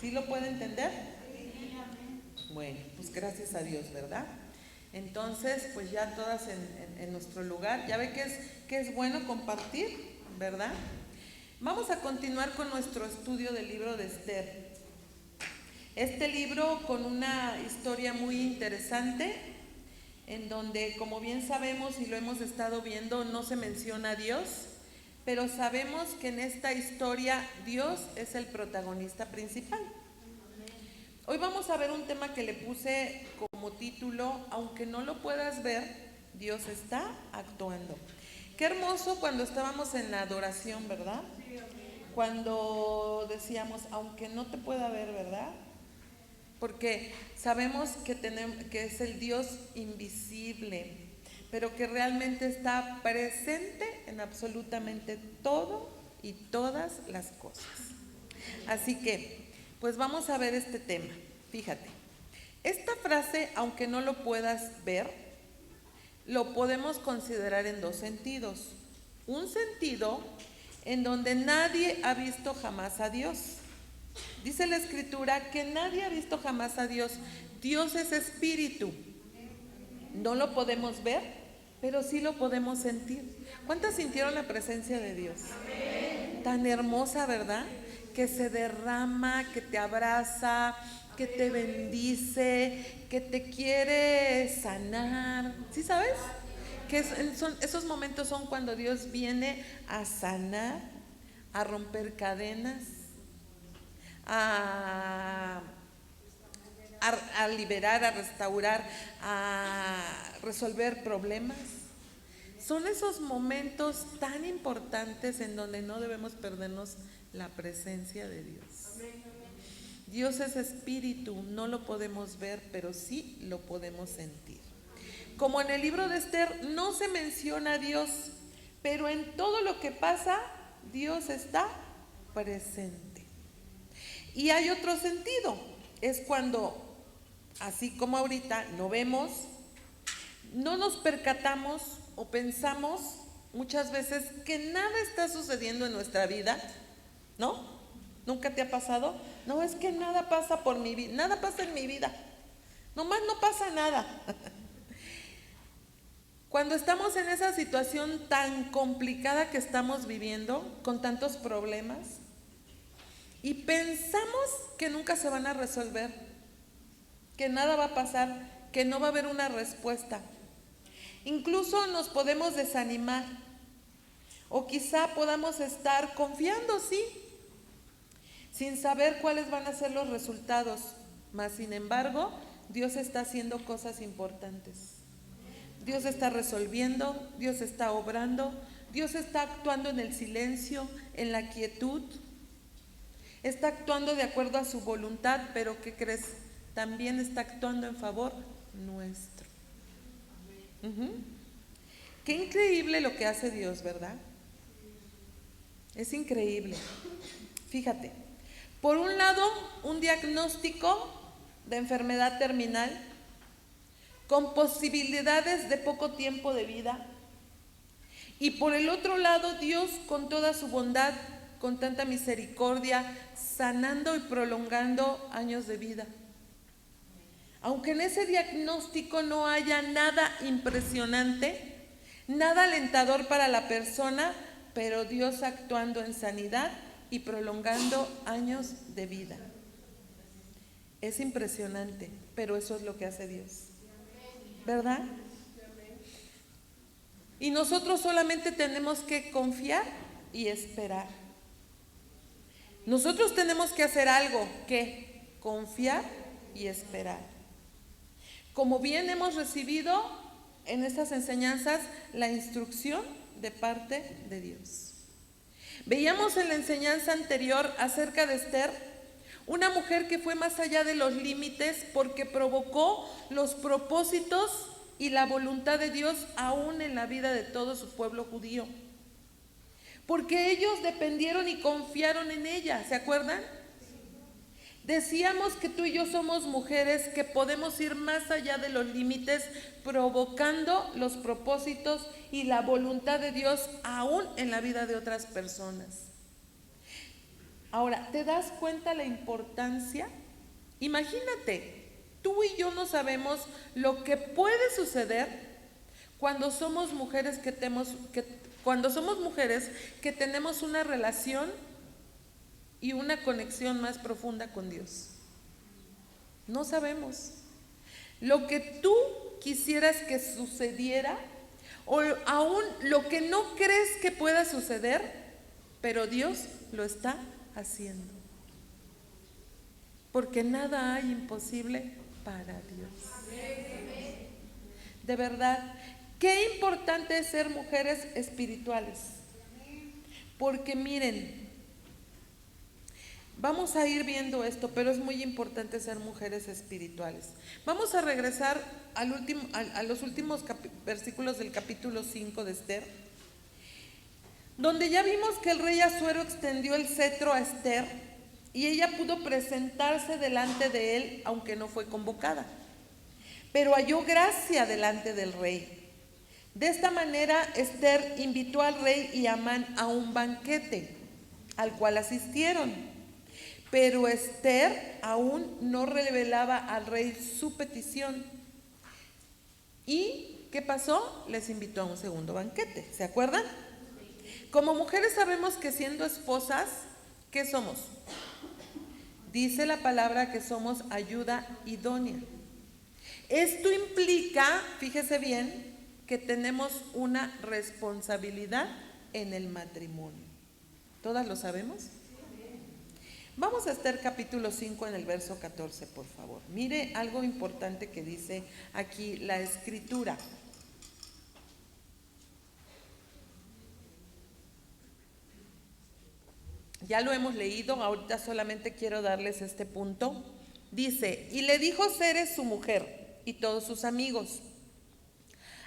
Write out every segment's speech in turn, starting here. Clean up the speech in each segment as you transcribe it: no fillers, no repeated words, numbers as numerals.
¿Sí lo puede entender? Bueno, pues gracias a Dios, ¿verdad? Entonces, pues ya todas en nuestro lugar. Ya ve que es bueno compartir, ¿verdad? Vamos a continuar con nuestro estudio del libro de Esther. Este libro con una historia muy interesante, en donde, como bien sabemos y lo hemos estado viendo, no se menciona a Dios, pero sabemos que en esta historia Dios es el protagonista principal. Hoy vamos a ver un tema que le puse como título, aunque no lo puedas ver, Dios está actuando. Qué hermoso cuando estábamos en la adoración, ¿verdad? Cuando decíamos, aunque no te pueda ver, ¿verdad? Porque sabemos que es el Dios invisible, pero que realmente está presente en absolutamente todo y todas las cosas. Así que, pues vamos a ver este tema. Fíjate, esta frase, aunque no lo puedas ver, lo podemos considerar en dos sentidos. Un sentido en donde nadie ha visto jamás a Dios. Dice la Escritura que nadie ha visto jamás a Dios. Dios es espíritu. No lo podemos ver, pero sí lo podemos sentir. ¿Cuántas sintieron la presencia de Dios? Tan hermosa, ¿verdad? Que se derrama, que te abraza, que te bendice, que te quiere sanar. ¿Sí sabes? Que esos momentos son cuando Dios viene a sanar, a romper cadenas, a, a liberar, a restaurar, a resolver problemas. Son esos momentos tan importantes en donde no debemos perdernos la presencia de Dios. Dios es espíritu, no lo podemos ver, pero sí lo podemos sentir. Como en el libro de Esther no se menciona a Dios, pero en todo lo que pasa, Dios está presente. Y hay otro sentido, es cuando, así como ahorita, no vemos, no nos percatamos o pensamos muchas veces que nada está sucediendo en nuestra vida, ¿no? ¿Nunca te ha pasado? No, es que nada pasa por mi vida, nada pasa en mi vida, nomás no pasa nada. Cuando estamos en esa situación tan complicada que estamos viviendo, con tantos problemas, y pensamos que nunca se van a resolver, que nada va a pasar, que no va a haber una respuesta. Incluso nos podemos desanimar, o quizá podamos estar confiando, sí, sin saber cuáles van a ser los resultados. Mas sin embargo, Dios está haciendo cosas importantes. Dios está resolviendo, Dios está obrando, Dios está actuando en el silencio, en la quietud. Está actuando de acuerdo a su voluntad, pero ¿qué crees? También está actuando en favor nuestro. Qué increíble lo que hace Dios, ¿verdad? Es increíble. Fíjate, por un lado, un diagnóstico de enfermedad terminal con posibilidades de poco tiempo de vida. Y por el otro lado, Dios con toda su bondad, con tanta misericordia, sanando y prolongando años de vida. Aunque en ese diagnóstico no haya nada impresionante, nada alentador para la persona, pero Dios actuando en sanidad y prolongando años de vida. Es impresionante, pero eso es lo que hace Dios, ¿verdad? Y nosotros solamente tenemos que confiar y esperar. Nosotros tenemos que hacer algo, ¿qué? Confiar y esperar. Como bien hemos recibido en estas enseñanzas la instrucción de parte de Dios. Veíamos en la enseñanza anterior acerca de Esther, una mujer que fue más allá de los límites porque provocó los propósitos y la voluntad de Dios aún en la vida de todo su pueblo judío. Porque ellos dependieron y confiaron en ella, ¿se acuerdan? Decíamos que tú y yo somos mujeres que podemos ir más allá de los límites, provocando los propósitos y la voluntad de Dios aún en la vida de otras personas. Ahora, ¿te das cuenta la importancia? Imagínate, tú y yo no sabemos lo que puede suceder cuando somos mujeres cuando somos mujeres que tenemos una relación y una conexión más profunda con Dios. No sabemos. Lo que tú quisieras que sucediera, o aún lo que no crees que pueda suceder, pero Dios lo está haciendo. Porque nada hay imposible para Dios. De verdad, qué importante es ser mujeres espirituales. Porque miren, vamos a ir viendo esto, pero es muy importante ser mujeres espirituales. Vamos a regresar a los últimos versículos del capítulo 5 de Esther, donde ya vimos que el rey Asuero extendió el cetro a Esther y ella pudo presentarse delante de él, aunque no fue convocada, pero halló gracia delante del rey. De esta manera Esther invitó al rey y a Amán a un banquete, al cual asistieron. Pero Esther aún no revelaba al rey su petición. ¿Y qué pasó? Les invitó a un segundo banquete, ¿se acuerdan? Como mujeres sabemos que siendo esposas, ¿qué somos? Dice la palabra que somos ayuda idónea. Esto implica, fíjese bien, que tenemos una responsabilidad en el matrimonio. ¿Todas lo sabemos? Vamos a Esther capítulo 5 en el verso 14, por favor. Mire algo importante que dice aquí la escritura. Ya lo hemos leído, ahorita solamente quiero darles este punto. Dice, y le dijo Ceres su mujer y todos sus amigos,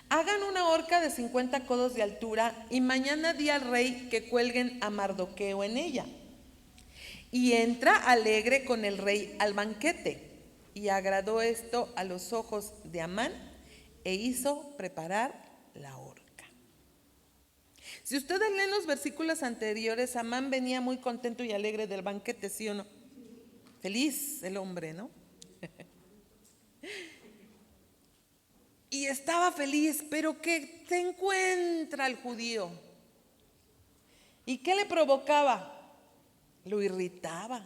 hagan una horca de 50 codos de altura y mañana di al rey que cuelguen a Mardoqueo en ella. Y entra alegre con el rey al banquete. Y agradó esto a los ojos de Amán e hizo preparar la horca. Si ustedes leen los versículos anteriores, Amán venía muy contento y alegre del banquete, ¿sí o no? Feliz el hombre, ¿no? Y estaba feliz, pero ¿qué se encuentra el judío? ¿Y qué le provocaba? Lo irritaba,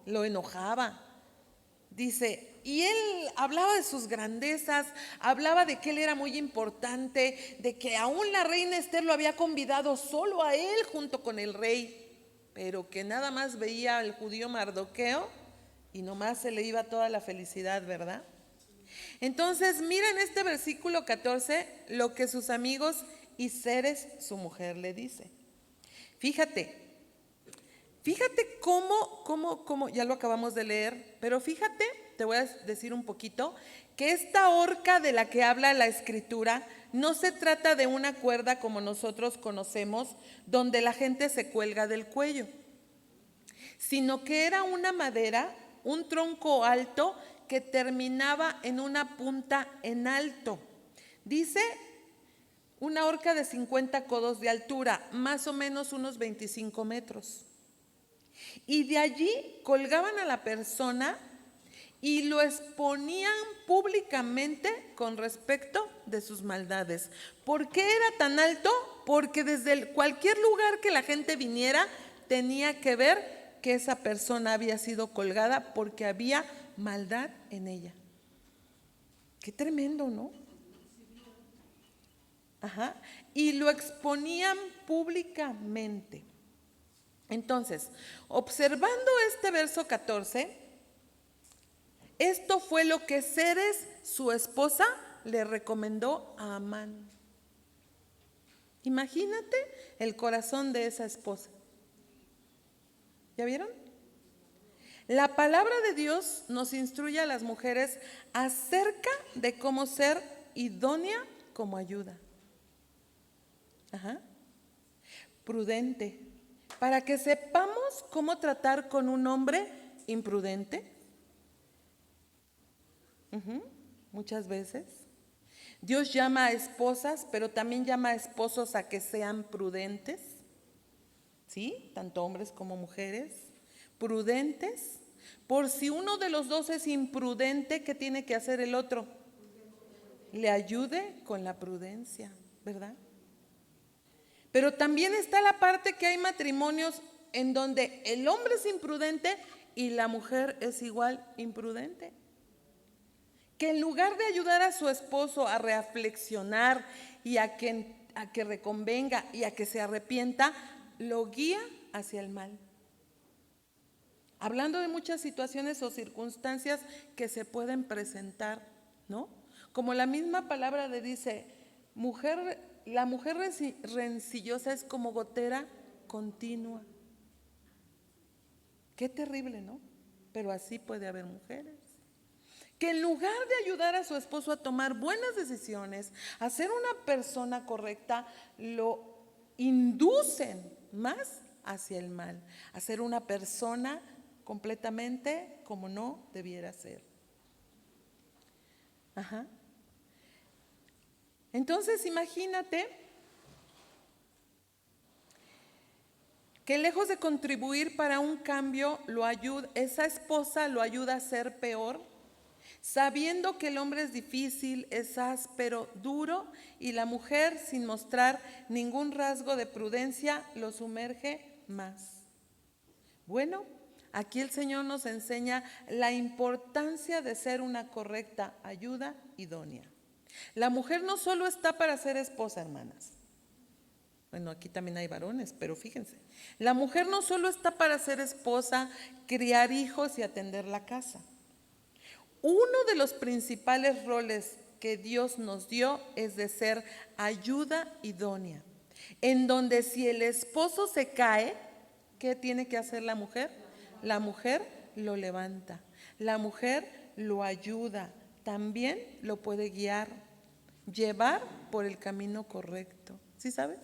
lo enojaba. Dice, y él hablaba de sus grandezas, hablaba de que él era muy importante, de que aún la reina Esther lo había convidado solo a él junto con el rey, pero que nada más veía al judío Mardoqueo y nomás se le iba toda la felicidad, ¿verdad? Entonces, miren este versículo 14, lo que sus amigos y Ceres, su mujer, le dice. Fíjate cómo, ya lo acabamos de leer, pero fíjate, te voy a decir un poquito, que esta horca de la que habla la escritura no se trata de una cuerda como nosotros conocemos, donde la gente se cuelga del cuello, sino que era una madera, un tronco alto que terminaba en una punta en alto. Dice una horca de 50 codos de altura, más o menos unos 25 metros. Y de allí colgaban a la persona y lo exponían públicamente con respecto de sus maldades. ¿Por qué era tan alto? Porque desde cualquier lugar que la gente viniera tenía que ver que esa persona había sido colgada porque había maldad en ella. Qué tremendo, ¿no? Ajá. Y lo exponían públicamente. Entonces, observando este verso 14, esto fue lo que Ceres, su esposa, le recomendó a Amán. Imagínate el corazón de esa esposa. ¿Ya vieron? La palabra de Dios nos instruye a las mujeres acerca de cómo ser idónea como ayuda. Ajá. Prudente, para que sepamos cómo tratar con un hombre imprudente. Muchas veces Dios llama a esposas, pero también llama a esposos a que sean prudentes. ¿sí? Tanto hombres como mujeres, prudentes. Por si uno de los dos es imprudente, ¿qué tiene que hacer el otro? Le ayude con la prudencia, ¿verdad? Pero también está la parte que hay matrimonios en donde el hombre es imprudente y la mujer es igual imprudente. Que en lugar de ayudar a su esposo a reflexionar y a que reconvenga y a que se arrepienta, lo guía hacia el mal. Hablando de muchas situaciones o circunstancias que se pueden presentar, ¿no? Como la misma palabra le dice, la mujer rencillosa es como gotera continua. Qué terrible, ¿no? Pero así puede haber mujeres que en lugar de ayudar a su esposo a tomar buenas decisiones, a ser una persona correcta, lo inducen más hacia el mal, a ser una persona completamente como no debiera ser. Ajá. Entonces imagínate que lejos de contribuir para un cambio, esa esposa lo ayuda a ser peor, sabiendo que el hombre es difícil, es áspero, duro, y la mujer, sin mostrar ningún rasgo de prudencia, lo sumerge más. Bueno, aquí el Señor nos enseña la importancia de ser una correcta ayuda idónea. La mujer no solo está para ser esposa, hermanas. Bueno, aquí también hay varones, pero fíjense, la mujer no solo está para ser esposa, criar hijos y atender la casa. Uno de los principales roles que Dios nos dio es de ser ayuda idónea, en donde si el esposo se cae, ¿qué tiene que hacer la mujer? La mujer lo levanta, la mujer lo ayuda, también lo puede guiar, llevar por el camino correcto. ¿Sí sabes?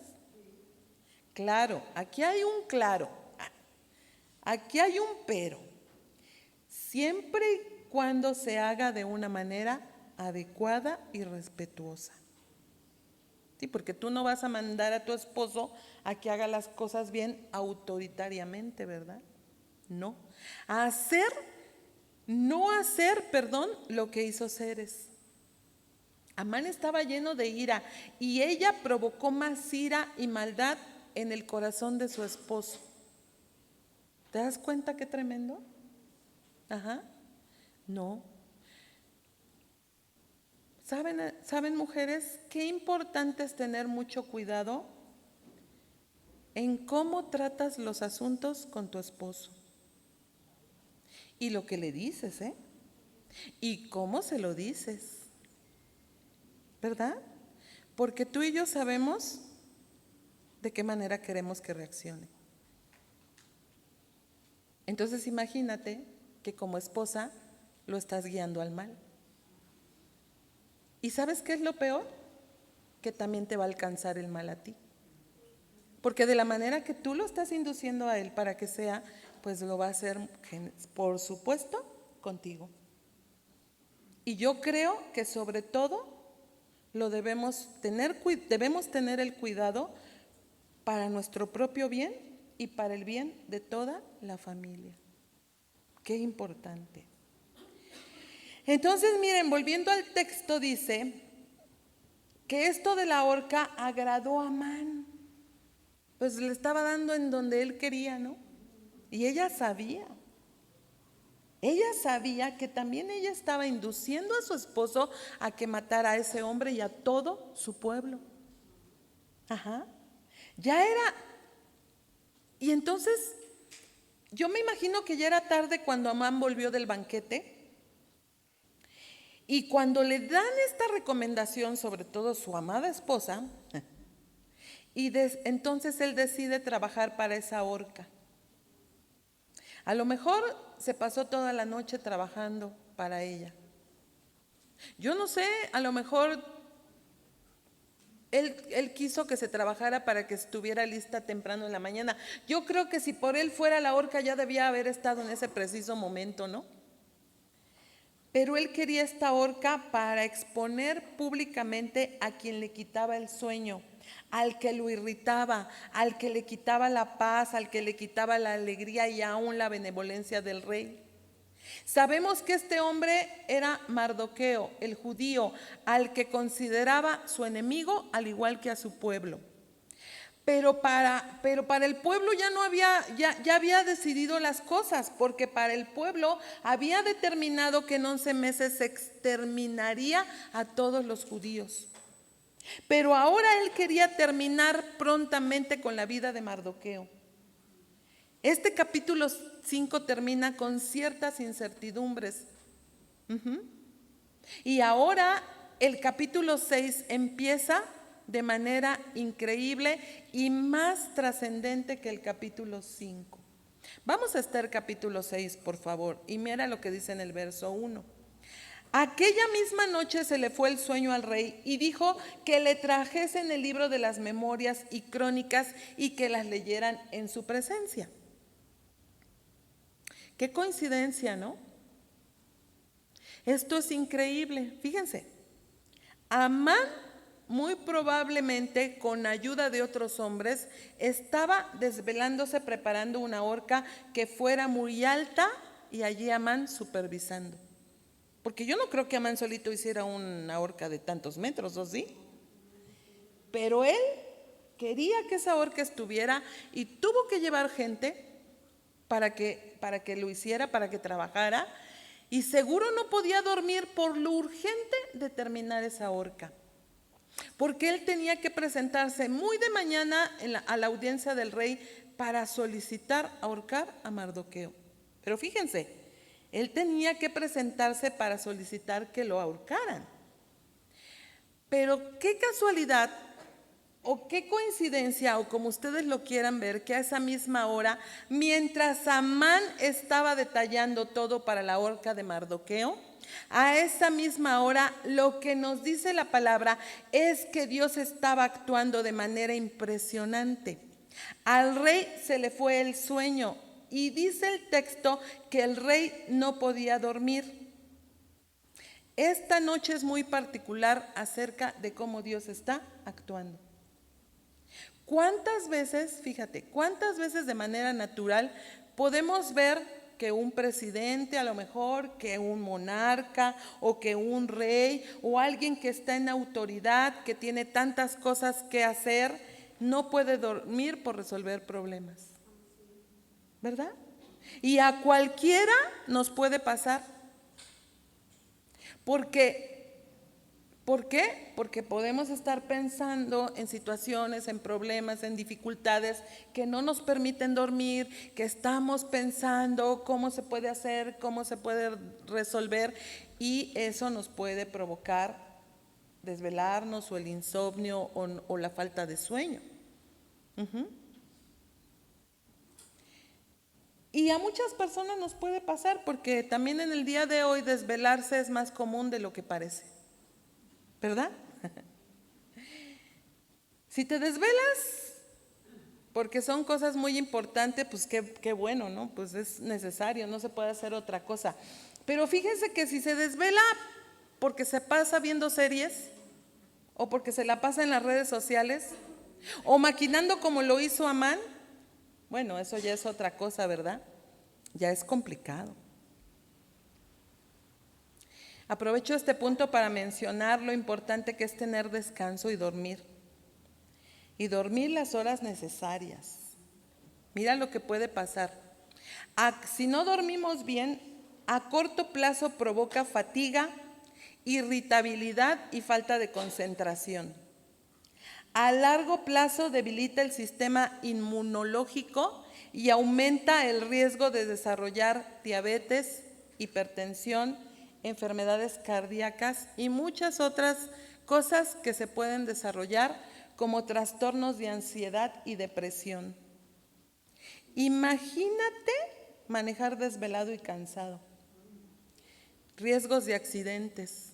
Claro, aquí hay un claro, aquí hay un pero. Siempre y cuando se haga de una manera adecuada y respetuosa. Sí, porque tú no vas a mandar a tu esposo a que haga las cosas bien autoritariamente, ¿verdad? No. No hacer, lo que hizo Ceres. Amán estaba lleno de ira y ella provocó más ira y maldad en el corazón de su esposo. ¿Te das cuenta qué tremendo? Ajá. No. ¿Saben mujeres qué importante es tener mucho cuidado en cómo tratas los asuntos con tu esposo? Y lo que le dices, y cómo se lo dices, ¿verdad? Porque tú y yo sabemos de qué manera queremos que reaccione. Entonces imagínate que como esposa lo estás guiando al mal. ¿Y sabes qué es lo peor? Que también te va a alcanzar el mal a ti. Porque de la manera que tú lo estás induciendo a él para que sea, pues lo va a hacer, por supuesto, contigo. Y yo creo que sobre todo debemos tener el cuidado para nuestro propio bien y para el bien de toda la familia. Qué importante. Entonces, miren, volviendo al texto, dice que esto de la horca agradó a Amán. Pues le estaba dando en donde él quería, ¿no? Y ella sabía que también ella estaba induciendo a su esposo a que matara a ese hombre y a todo su pueblo. Ajá. Ya era. Y entonces, yo me imagino que ya era tarde cuando Amán volvió del banquete. Y cuando le dan esta recomendación, sobre todo su amada esposa, entonces él decide trabajar para esa horca. A lo mejor se pasó toda la noche trabajando para ella. Yo no sé, a lo mejor él quiso que se trabajara para que estuviera lista temprano en la mañana. Yo creo que si por él fuera la horca ya debía haber estado en ese preciso momento, ¿no? Pero él quería esta horca para exponer públicamente a quien le quitaba el sueño, al que lo irritaba, al que le quitaba la paz, al que le quitaba la alegría y aún la benevolencia del rey. Sabemos que este hombre era Mardoqueo, el judío, al que consideraba su enemigo al igual que a su pueblo. Pero para el pueblo ya había decidido las cosas, porque para el pueblo había determinado que en 11 meses se exterminaría a todos los judíos. Pero ahora él quería terminar prontamente con la vida de Mardoqueo. Este capítulo 5 termina con ciertas incertidumbres. Y ahora el capítulo 6 empieza de manera increíble y más trascendente que el capítulo 5. Vamos a Esther capítulo 6, por favor, y mira lo que dice en el verso 1. Aquella misma noche se le fue el sueño al rey y dijo que le trajesen el libro de las memorias y crónicas y que las leyeran en su presencia. Qué coincidencia, ¿no? Esto es increíble. Fíjense, Amán, muy probablemente con ayuda de otros hombres, estaba desvelándose preparando una horca que fuera muy alta y allí Amán supervisando. Porque yo no creo que Amán solito hiciera una horca de tantos metros, ¿o sí? Pero él quería que esa horca estuviera y tuvo que llevar gente para que lo hiciera, para que trabajara, y seguro no podía dormir por lo urgente de terminar esa horca, porque él tenía que presentarse muy de mañana a la audiencia del rey para solicitar ahorcar a Mardoqueo. Pero fíjense, él tenía que presentarse para solicitar que lo ahorcaran. Pero qué casualidad o qué coincidencia, o como ustedes lo quieran ver, que a esa misma hora, mientras Amán estaba detallando todo para la horca de Mardoqueo, a esa misma hora lo que nos dice la palabra es que Dios estaba actuando de manera impresionante. Al rey se le fue el sueño y dice el texto que el rey no podía dormir. Esta noche es muy particular acerca de cómo Dios está actuando. ¿Cuántas veces, fíjate, cuántas veces de manera natural podemos ver que un presidente, a lo mejor, que un monarca o que un rey o alguien que está en autoridad, que tiene tantas cosas que hacer, no puede dormir por resolver problemas? ¿Verdad? Y a cualquiera nos puede pasar. ¿Por qué? Porque podemos estar pensando en situaciones, en problemas, en dificultades que no nos permiten dormir, que estamos pensando cómo se puede hacer, cómo se puede resolver, y eso nos puede provocar desvelarnos o el insomnio o la falta de sueño. Y a muchas personas nos puede pasar, porque también en el día de hoy desvelarse es más común de lo que parece, ¿verdad? Si te desvelas porque son cosas muy importantes, pues qué bueno, ¿no? Pues es necesario, no se puede hacer otra cosa. Pero fíjense que si se desvela porque se pasa viendo series, o porque se la pasa en las redes sociales, o maquinando como lo hizo Amán, bueno, eso ya es otra cosa, ¿verdad? Ya es complicado. Aprovecho este punto para mencionar lo importante que es tener descanso y dormir. Y dormir las horas necesarias. Mira lo que puede pasar. Si no dormimos bien, a corto plazo provoca fatiga, irritabilidad y falta de concentración. A largo plazo debilita el sistema inmunológico y aumenta el riesgo de desarrollar diabetes, hipertensión, enfermedades cardíacas y muchas otras cosas que se pueden desarrollar, como trastornos de ansiedad y depresión. Imagínate manejar desvelado y cansado. Riesgos de accidentes.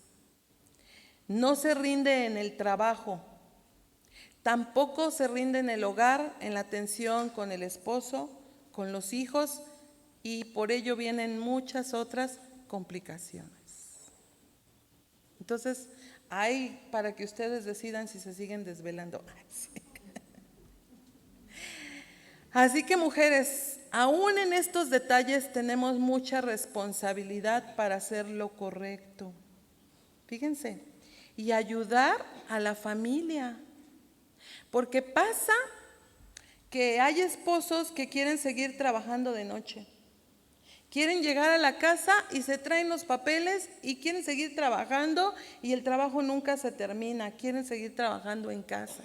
No se rinde en el trabajo. Tampoco se rinde en el hogar, en la atención con el esposo, con los hijos, y por ello vienen muchas otras complicaciones. Entonces, Hay para que ustedes decidan si se siguen desvelando. Ay, sí. Así que mujeres, aún en estos detalles tenemos mucha responsabilidad para hacer lo correcto. Fíjense, y ayudar a la familia. Porque pasa que hay esposos que quieren seguir trabajando de noche. Quieren llegar a la casa y se traen los papeles y quieren seguir trabajando y el trabajo nunca se termina. Quieren seguir trabajando en casa.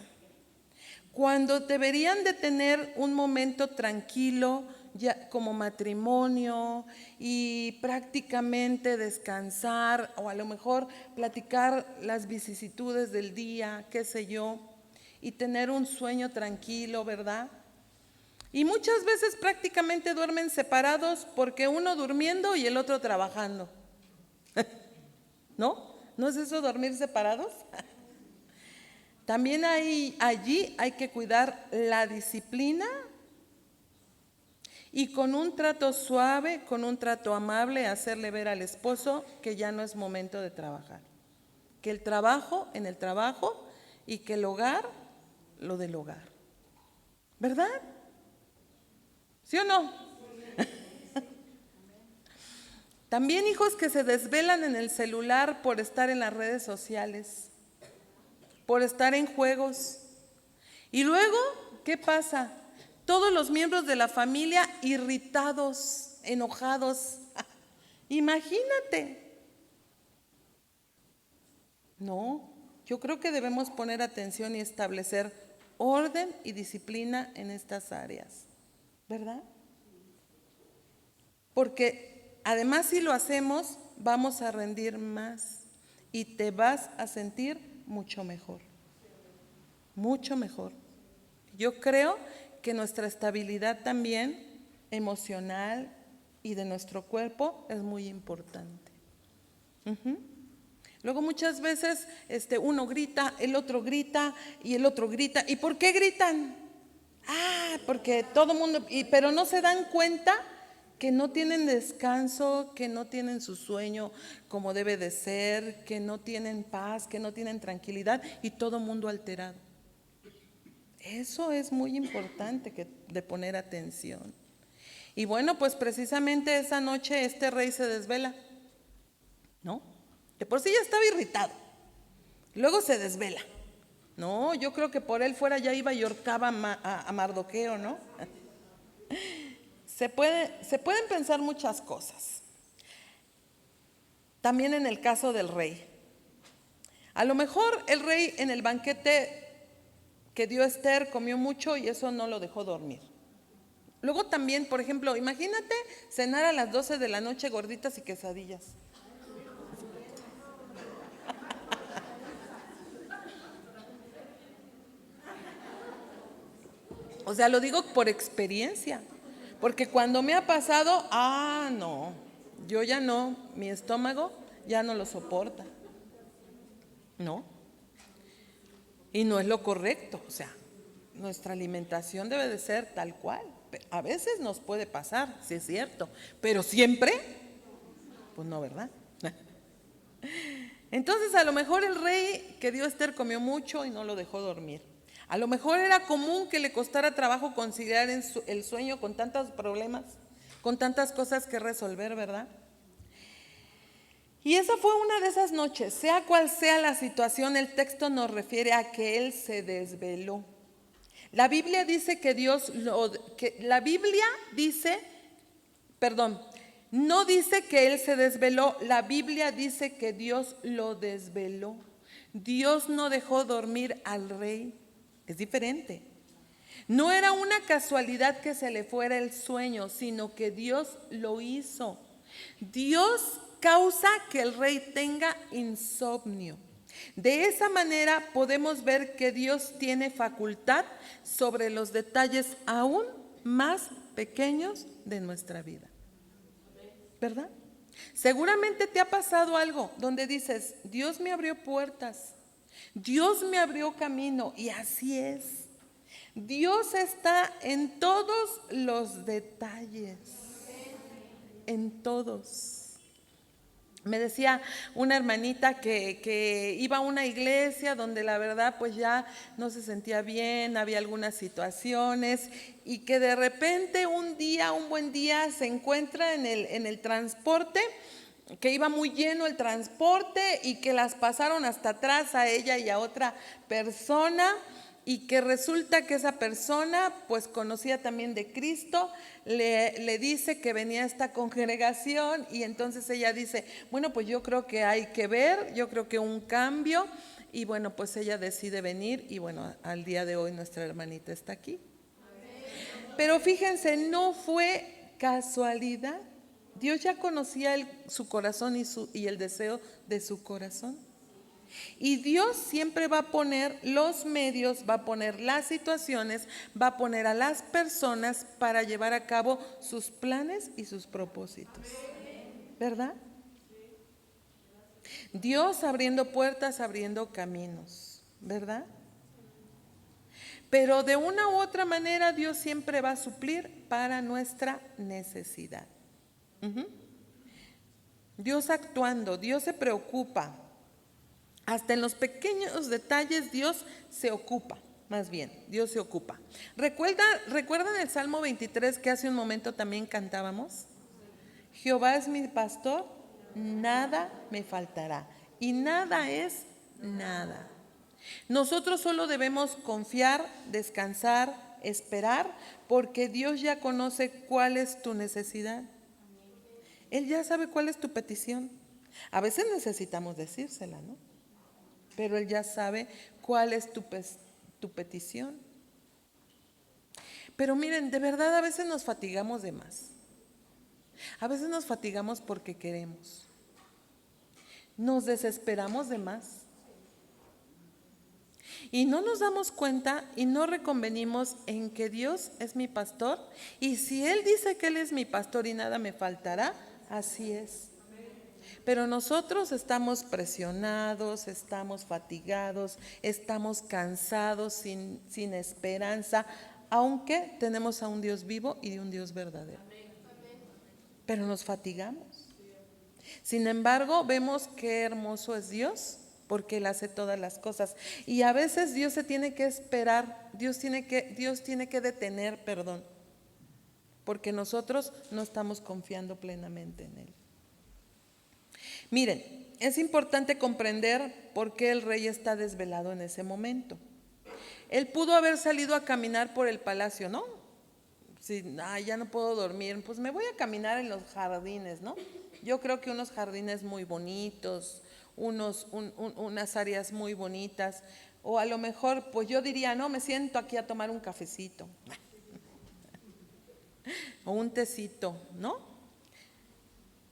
Cuando deberían de tener un momento tranquilo ya como matrimonio y prácticamente descansar o a lo mejor platicar las vicisitudes del día, qué sé yo, y tener un sueño tranquilo, ¿verdad? Y muchas veces prácticamente duermen separados porque uno durmiendo y el otro trabajando. ¿No? ¿No es eso dormir separados? También allí hay que cuidar la disciplina y con un trato suave, con un trato amable, hacerle ver al esposo que ya no es momento de trabajar. Que el trabajo en el trabajo y que el hogar, lo del hogar. ¿Verdad? ¿Sí o no? También hijos que se desvelan en el celular por estar en las redes sociales, por estar en juegos. Y luego, ¿qué pasa? Todos los miembros de la familia irritados, enojados. Imagínate. No, yo creo que debemos poner atención y establecer orden y disciplina en estas áreas, ¿verdad? Porque además si lo hacemos, vamos a rendir más y te vas a sentir mucho mejor, mucho mejor. Yo creo que nuestra estabilidad también emocional y de nuestro cuerpo es muy importante. Luego muchas veces uno grita, el otro grita y el otro grita. ¿Y por qué gritan? Porque todo el mundo, pero no se dan cuenta que no tienen descanso, que no tienen su sueño como debe de ser, que no tienen paz, que no tienen tranquilidad y todo el mundo alterado. Eso es muy importante de poner atención. Y bueno, pues precisamente esa noche este rey se desvela, ¿no? De por sí ya estaba irritado, luego se desvela. No, yo creo que por él fuera ya iba y ahorcaba a Mardoqueo, ¿no? Se pueden pensar muchas cosas. También en el caso del rey. A lo mejor el rey en el banquete que dio Esther comió mucho y eso no lo dejó dormir. Luego también, por ejemplo, imagínate cenar a las 12 de la noche gorditas y quesadillas. O sea, lo digo por experiencia, porque cuando me ha pasado, no, yo ya no, mi estómago ya no lo soporta, ¿no? Y no es lo correcto, o sea, nuestra alimentación debe de ser tal cual. A veces nos puede pasar, sí es cierto, pero siempre, pues no, ¿verdad? Entonces a lo mejor el rey que dio Esther comió mucho y no lo dejó dormir. A lo mejor era común que le costara trabajo conciliar el sueño con tantos problemas, con tantas cosas que resolver, ¿verdad? Y esa fue una de esas noches. Sea cual sea la situación, el texto nos refiere a que él se desveló. La Biblia dice no dice que él se desveló, la Biblia dice que Dios lo desveló. Dios no dejó dormir al rey. Es diferente. No era una casualidad que se le fuera el sueño, sino que Dios lo hizo. Dios causa que el rey tenga insomnio. De esa manera podemos ver que Dios tiene facultad sobre los detalles aún más pequeños de nuestra vida. ¿Verdad? Seguramente te ha pasado algo donde dices, Dios me abrió puertas, Dios me abrió camino, y así es. Dios está en todos los detalles, en todos. Me decía una hermanita que iba a una iglesia donde la verdad pues ya no se sentía bien, había algunas situaciones y que de repente un buen día se encuentra en el transporte, que iba muy lleno el transporte y que las pasaron hasta atrás a ella y a otra persona. Y que resulta que esa persona pues conocía también de Cristo, le dice que venía a esta congregación y entonces ella dice, bueno, pues yo creo que hay que ver, yo creo que un cambio, y bueno, pues ella decide venir y bueno, al día de hoy nuestra hermanita está aquí. Pero fíjense, no fue casualidad. Dios ya conocía su corazón y el deseo de su corazón. Y Dios siempre va a poner los medios, va a poner las situaciones, va a poner a las personas para llevar a cabo sus planes y sus propósitos. ¿Verdad? Dios abriendo puertas, abriendo caminos. ¿Verdad? Pero de una u otra manera Dios siempre va a suplir para nuestra necesidad. Dios actuando, Dios se preocupa. Hasta en los pequeños detalles Dios se ocupa, más bien, Dios se ocupa. ¿Recuerdan el Salmo 23 que hace un momento también cantábamos? Jehová es mi pastor, nada me faltará. Y nada es nada. Nosotros solo debemos confiar, descansar, esperar, porque Dios ya conoce cuál es tu necesidad. Él ya sabe cuál es tu petición. A veces necesitamos decírsela, ¿no? Pero Él ya sabe cuál es tu petición. Pero miren, de verdad a veces nos fatigamos de más. A veces nos fatigamos porque queremos. Nos desesperamos de más. Y no nos damos cuenta y no reconvenimos en que Dios es mi pastor. Y si Él dice que Él es mi pastor y nada me faltará, así es. Pero nosotros estamos presionados, estamos fatigados, estamos cansados, sin esperanza, aunque tenemos a un Dios vivo y de un Dios verdadero. Pero nos fatigamos. Sin embargo, vemos qué hermoso es Dios, porque Él hace todas las cosas. Y a veces Dios se tiene que esperar, Dios tiene que detener, porque nosotros no estamos confiando plenamente en Él. Miren, es importante comprender por qué el rey está desvelado en ese momento. Él pudo haber salido a caminar por el palacio, ¿no? Si ya no puedo dormir, pues me voy a caminar en los jardines, ¿no? Yo creo que unos jardines muy bonitos, unas áreas muy bonitas, o a lo mejor, pues yo diría, no, me siento aquí a tomar un cafecito, o un tecito, ¿no?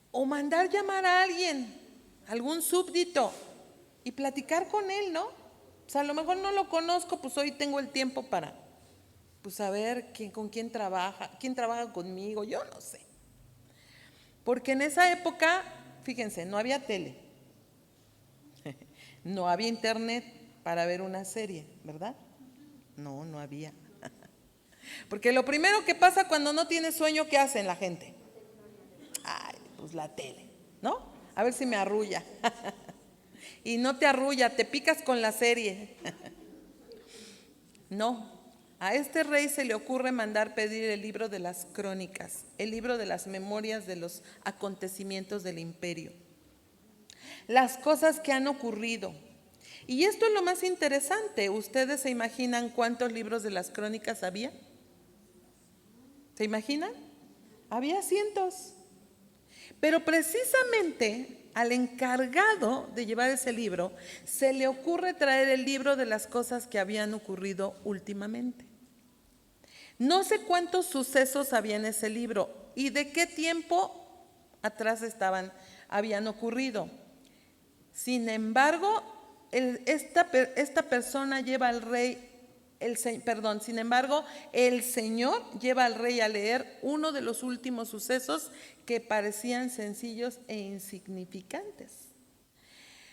O mandar llamar a alguien, algún súbdito, y platicar con él, ¿no? O sea, a lo mejor no lo conozco, pues hoy tengo el tiempo para, pues saber con quién trabaja conmigo, yo no sé. Porque en esa época, fíjense, no había tele, no había internet para ver una serie, ¿verdad? No había. Porque lo primero que pasa cuando no tienes sueño, ¿qué hacen la gente? Pues la tele, ¿no? A ver si me arrulla. Y no te arrulla, te picas con la serie. No, a este rey se le ocurre mandar pedir el libro de las crónicas, el libro de las memorias de los acontecimientos del imperio, las cosas que han ocurrido. Y esto es lo más interesante. ¿Ustedes se imaginan cuántos libros de las crónicas había? ¿Se imaginan? Había cientos. Pero precisamente al encargado de llevar ese libro se le ocurre traer el libro de las cosas que habían ocurrido últimamente. No sé cuántos sucesos había en ese libro y de qué tiempo atrás habían ocurrido. Sin embargo, esta persona lleva al rey, sin embargo, el Señor lleva al rey a leer uno de los últimos sucesos que parecían sencillos e insignificantes.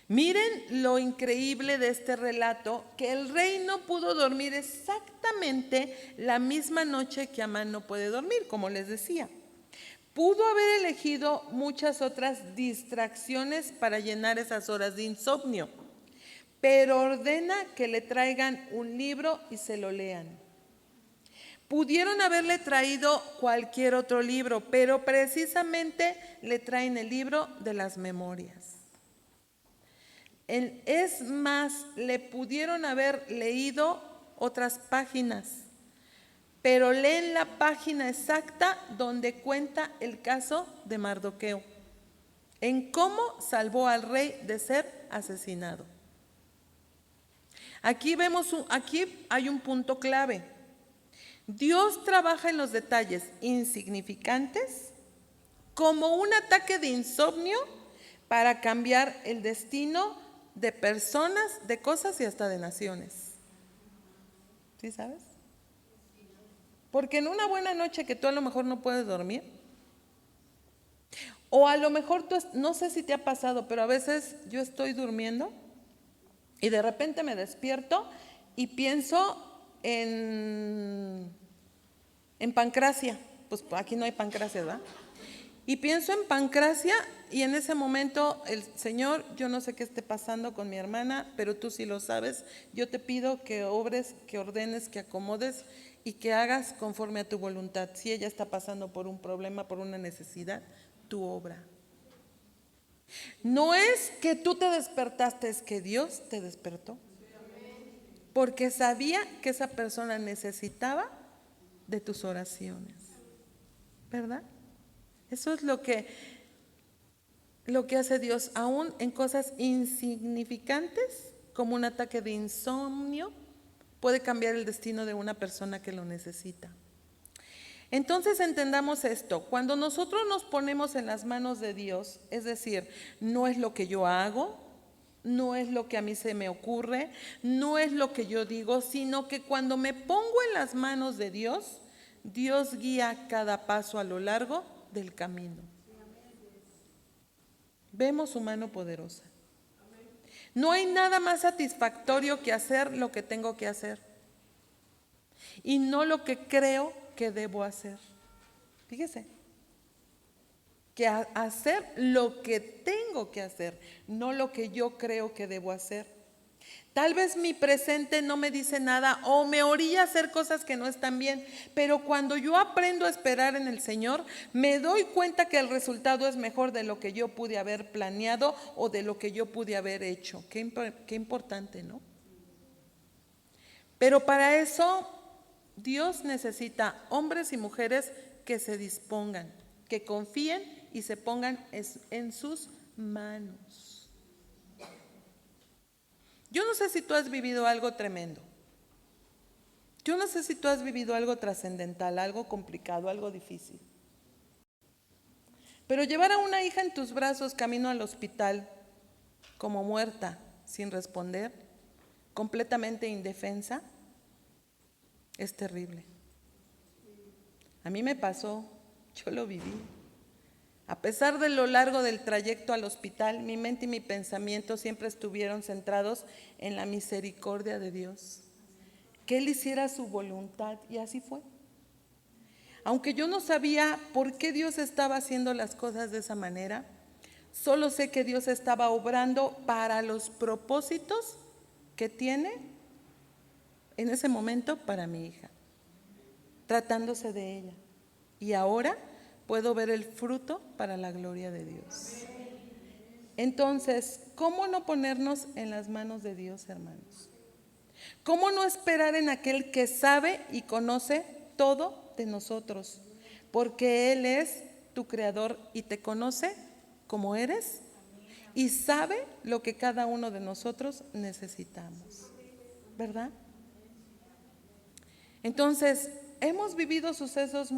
Miren lo increíble de este relato, que el rey no pudo dormir exactamente la misma noche que Amán no puede dormir, como les decía. Pudo haber elegido muchas otras distracciones para llenar esas horas de insomnio, pero ordena que le traigan un libro y se lo lean. Pudieron haberle traído cualquier otro libro, pero precisamente le traen el libro de las memorias. Es más, le pudieron haber leído otras páginas, pero leen la página exacta donde cuenta el caso de Mardoqueo, en cómo salvó al rey de ser asesinado. Aquí hay un punto clave. Dios trabaja en los detalles insignificantes como un ataque de insomnio para cambiar el destino de personas, de cosas y hasta de naciones. ¿Sí sabes? Porque en una buena noche que tú a lo mejor no puedes dormir, o a lo mejor tú, no sé si te ha pasado, pero a veces yo estoy durmiendo y de repente me despierto y pienso en Pancracia. Pues aquí no hay Pancracia, ¿verdad? Y pienso en Pancracia y en ese momento el Señor, yo no sé qué esté pasando con mi hermana, pero tú sí lo sabes. Yo te pido que obres, que ordenes, que acomodes y que hagas conforme a tu voluntad. Si ella está pasando por un problema, por una necesidad, tu obra. No es que tú te despertaste, es que Dios te despertó. Porque sabía que esa persona necesitaba de tus oraciones. ¿Verdad? Eso es lo que hace Dios, aún en cosas insignificantes, como un ataque de insomnio, puede cambiar el destino de una persona que lo necesita. Entonces entendamos esto, cuando nosotros nos ponemos en las manos de Dios, es decir, no es lo que yo hago, no es lo que a mí se me ocurre, no es lo que yo digo, sino que cuando me pongo en las manos de Dios, Dios guía cada paso a lo largo del camino. Vemos su mano poderosa. No hay nada más satisfactorio que hacer lo que tengo que hacer y no lo que creo que debo hacer. Fíjese, que hacer lo que tengo que hacer, no lo que yo creo que debo hacer. Tal vez mi presente no me dice nada o me orilla a hacer cosas que no están bien, pero cuando yo aprendo a esperar en el Señor, me doy cuenta que el resultado es mejor de lo que yo pude haber planeado o de lo que yo pude haber hecho. Qué importante, ¿no? Pero para eso Dios necesita hombres y mujeres que se dispongan, que confíen y se pongan en sus manos. Yo no sé si tú has vivido algo tremendo. Yo no sé si tú has vivido algo trascendental, algo complicado, algo difícil. Pero llevar a una hija en tus brazos camino al hospital, como muerta, sin responder, completamente indefensa, es terrible. A mí me pasó, yo lo viví. A pesar de lo largo del trayecto al hospital, mi mente y mi pensamiento siempre estuvieron centrados en la misericordia de Dios, que Él hiciera su voluntad, y así fue. Aunque yo no sabía por qué Dios estaba haciendo las cosas de esa manera, solo sé que Dios estaba obrando para los propósitos que tiene en ese momento para mi hija, tratándose de ella. Y ahora puedo ver el fruto para la gloria de Dios. Entonces, ¿cómo no ponernos en las manos de Dios, hermanos? ¿Cómo no esperar en aquel que sabe y conoce todo de nosotros? Porque Él es tu creador y te conoce como eres y sabe lo que cada uno de nosotros necesitamos, ¿verdad? Entonces, hemos vivido sucesos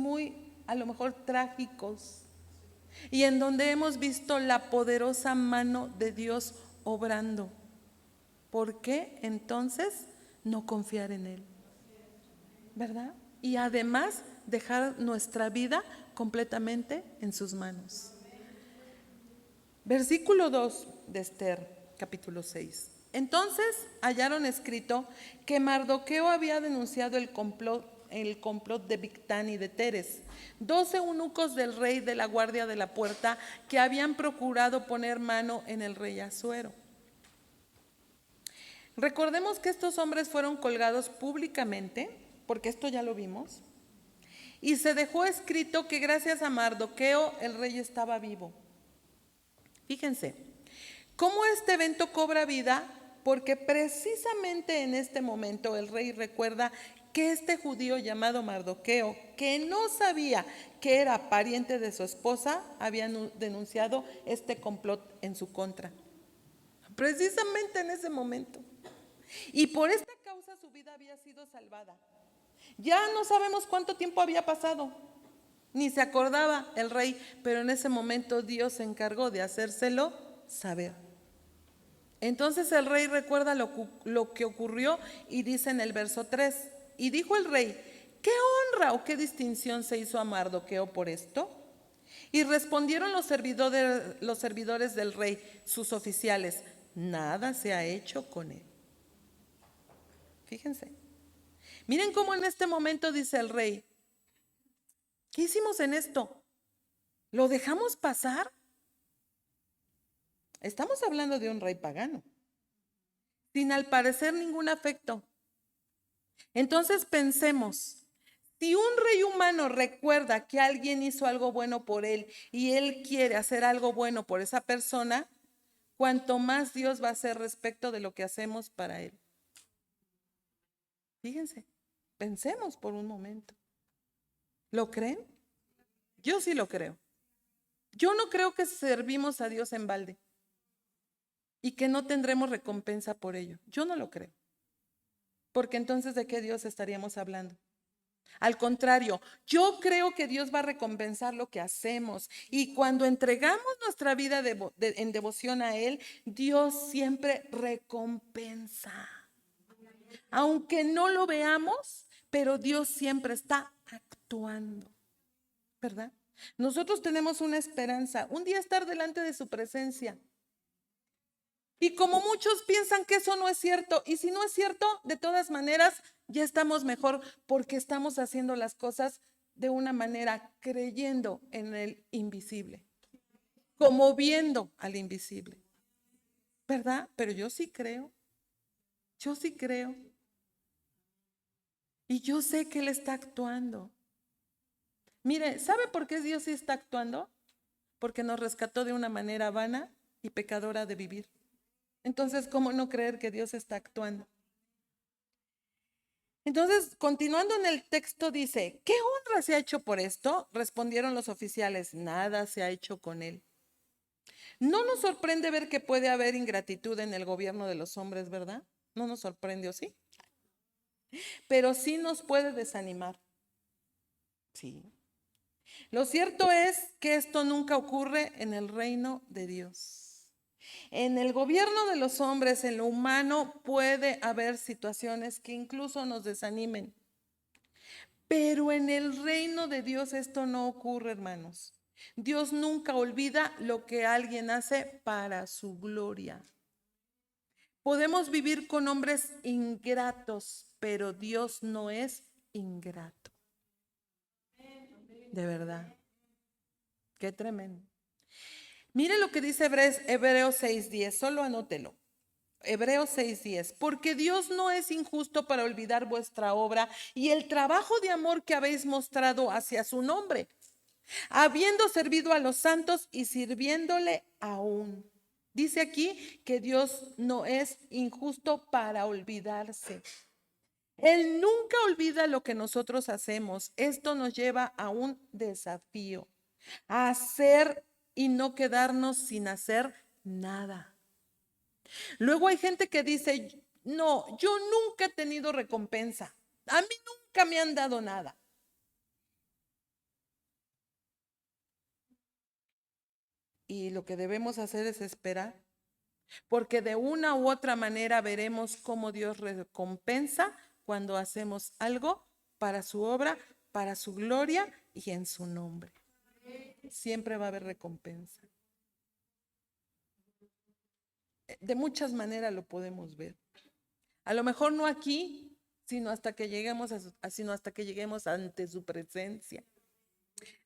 a lo mejor trágicos, y en donde hemos visto la poderosa mano de Dios obrando. ¿Por qué entonces no confiar en Él? ¿Verdad? Y además dejar nuestra vida completamente en sus manos. Versículo 2 de Esther, capítulo 6. Entonces hallaron escrito que Mardoqueo había denunciado el complot el complot de Bigtán y de Teres, 12 eunucos del rey de la guardia de la puerta que habían procurado poner mano en el rey Asuero. Recordemos que estos hombres fueron colgados públicamente, porque esto ya lo vimos, y se dejó escrito que gracias a Mardoqueo el rey estaba vivo. Fíjense, cómo este evento cobra vida, porque precisamente en este momento el rey recuerda que este judío llamado Mardoqueo, que no sabía que era pariente de su esposa, había denunciado este complot en su contra. Precisamente en ese momento. Y por esta causa su vida había sido salvada. Ya no sabemos cuánto tiempo había pasado, ni se acordaba el rey, pero en ese momento Dios se encargó de hacérselo saber. Entonces el rey recuerda lo que ocurrió y dice en el verso 3, y dijo el rey, ¿qué honra o qué distinción se hizo a Mardoqueo por esto? Y respondieron los servidores del rey, sus oficiales, nada se ha hecho con él. Fíjense. Miren cómo en este momento dice el rey, ¿qué hicimos en esto? ¿Lo dejamos pasar? Estamos hablando de un rey pagano, sin al parecer ningún afecto. Entonces pensemos, si un rey humano recuerda que alguien hizo algo bueno por él y él quiere hacer algo bueno por esa persona, cuanto más Dios va a hacer respecto de lo que hacemos para él. Fíjense, pensemos por un momento. ¿Lo creen? Yo sí lo creo. Yo no creo que servimos a Dios en balde y que no tendremos recompensa por ello. Yo no lo creo. Porque entonces, ¿de qué Dios estaríamos hablando? Al contrario, yo creo que Dios va a recompensar lo que hacemos. Y cuando entregamos nuestra vida en devoción a Él, Dios siempre recompensa. Aunque no lo veamos, pero Dios siempre está actuando, ¿verdad? Nosotros tenemos una esperanza, un día estar delante de su presencia. Y como muchos piensan que eso no es cierto, y si no es cierto, de todas maneras, ya estamos mejor porque estamos haciendo las cosas de una manera creyendo en el invisible, como viendo al invisible, ¿verdad? Pero yo sí creo, yo sí creo. Y yo sé que Él está actuando. Mire, ¿sabe por qué Dios sí está actuando? Porque nos rescató de una manera vana y pecadora de vivir. Entonces, ¿cómo no creer que Dios está actuando? Entonces, continuando en el texto dice, ¿qué honra se ha hecho por esto? Respondieron los oficiales, nada se ha hecho con él. No nos sorprende ver que puede haber ingratitud en el gobierno de los hombres, ¿verdad? No nos sorprende, ¿o sí? Pero sí nos puede desanimar. Sí. Lo cierto es que esto nunca ocurre en el reino de Dios. En el gobierno de los hombres, en lo humano, puede haber situaciones que incluso nos desanimen. Pero en el reino de Dios esto no ocurre, hermanos. Dios nunca olvida lo que alguien hace para su gloria. Podemos vivir con hombres ingratos, pero Dios no es ingrato. De verdad. Qué tremendo. Mire lo que dice Hebreos 6:10, solo anótelo. Hebreos 6:10, porque Dios no es injusto para olvidar vuestra obra y el trabajo de amor que habéis mostrado hacia su nombre, habiendo servido a los santos y sirviéndole aún. Dice aquí que Dios no es injusto para olvidarse. Él nunca olvida lo que nosotros hacemos. Esto nos lleva a un desafío, a hacer y no quedarnos sin hacer nada. Luego hay gente que dice, no, yo nunca he tenido recompensa. A mí nunca me han dado nada. Y lo que debemos hacer es esperar, porque de una u otra manera veremos cómo Dios recompensa cuando hacemos algo para su obra, para su gloria y en su nombre. Siempre va a haber recompensa. De muchas maneras lo podemos ver. A lo mejor no aquí, sino hasta que lleguemos sino hasta que lleguemos ante su presencia.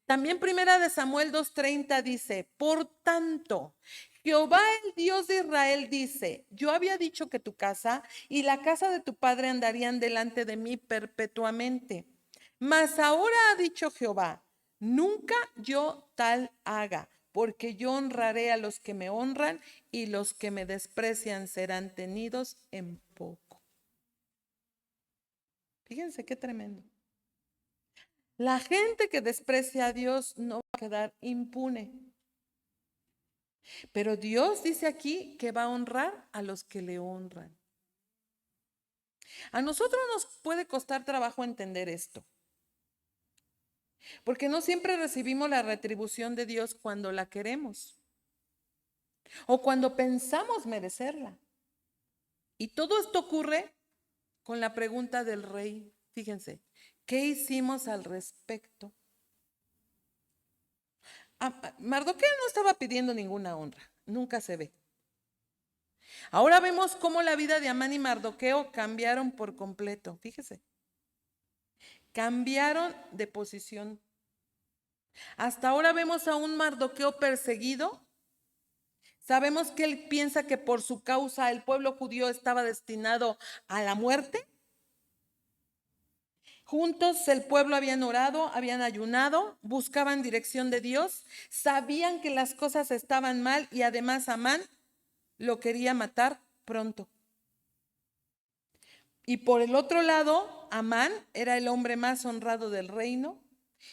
También Primera de Samuel 2:30 dice, por tanto, Jehová el Dios de Israel dice, yo había dicho que tu casa y la casa de tu padre andarían delante de mí perpetuamente. Mas ahora ha dicho Jehová, nunca yo tal haga, porque yo honraré a los que me honran y los que me desprecian serán tenidos en poco. Fíjense qué tremendo. La gente que desprecia a Dios no va a quedar impune. Pero Dios dice aquí que va a honrar a los que le honran. A nosotros nos puede costar trabajo entender esto, porque no siempre recibimos la retribución de Dios cuando la queremos o cuando pensamos merecerla. Y todo esto ocurre con la pregunta del rey. Fíjense, ¿qué hicimos al respecto? Mardoqueo no estaba pidiendo ninguna honra, nunca se ve. Ahora vemos cómo la vida de Amán y Mardoqueo cambiaron por completo. Fíjese, cambiaron de posición. Hasta ahora vemos a un Mardoqueo perseguido. Sabemos que él piensa que por su causa el pueblo judío estaba destinado a la muerte. Juntos el pueblo habían orado, habían ayunado, buscaban dirección de Dios, sabían que las cosas estaban mal y además Amán lo quería matar pronto. Y por el otro lado, Amán era el hombre más honrado del reino,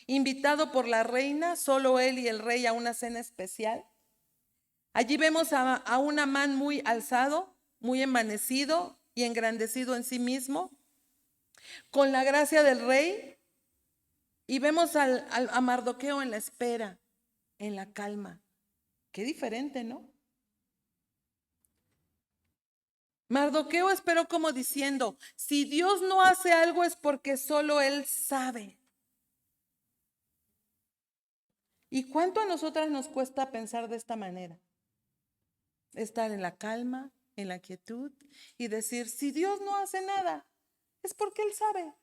invitado por la reina, solo él y el rey a una cena especial. Allí vemos a un Amán muy alzado, muy envanecido y engrandecido en sí mismo, con la gracia del rey. Y vemos a Mardoqueo en la espera, en la calma. Qué diferente, ¿no? Mardoqueo esperó como diciendo, si Dios no hace algo es porque solo Él sabe. ¿Y cuánto a nosotras nos cuesta pensar de esta manera? Estar en la calma, en la quietud y decir, si Dios no hace nada, es porque Él sabe.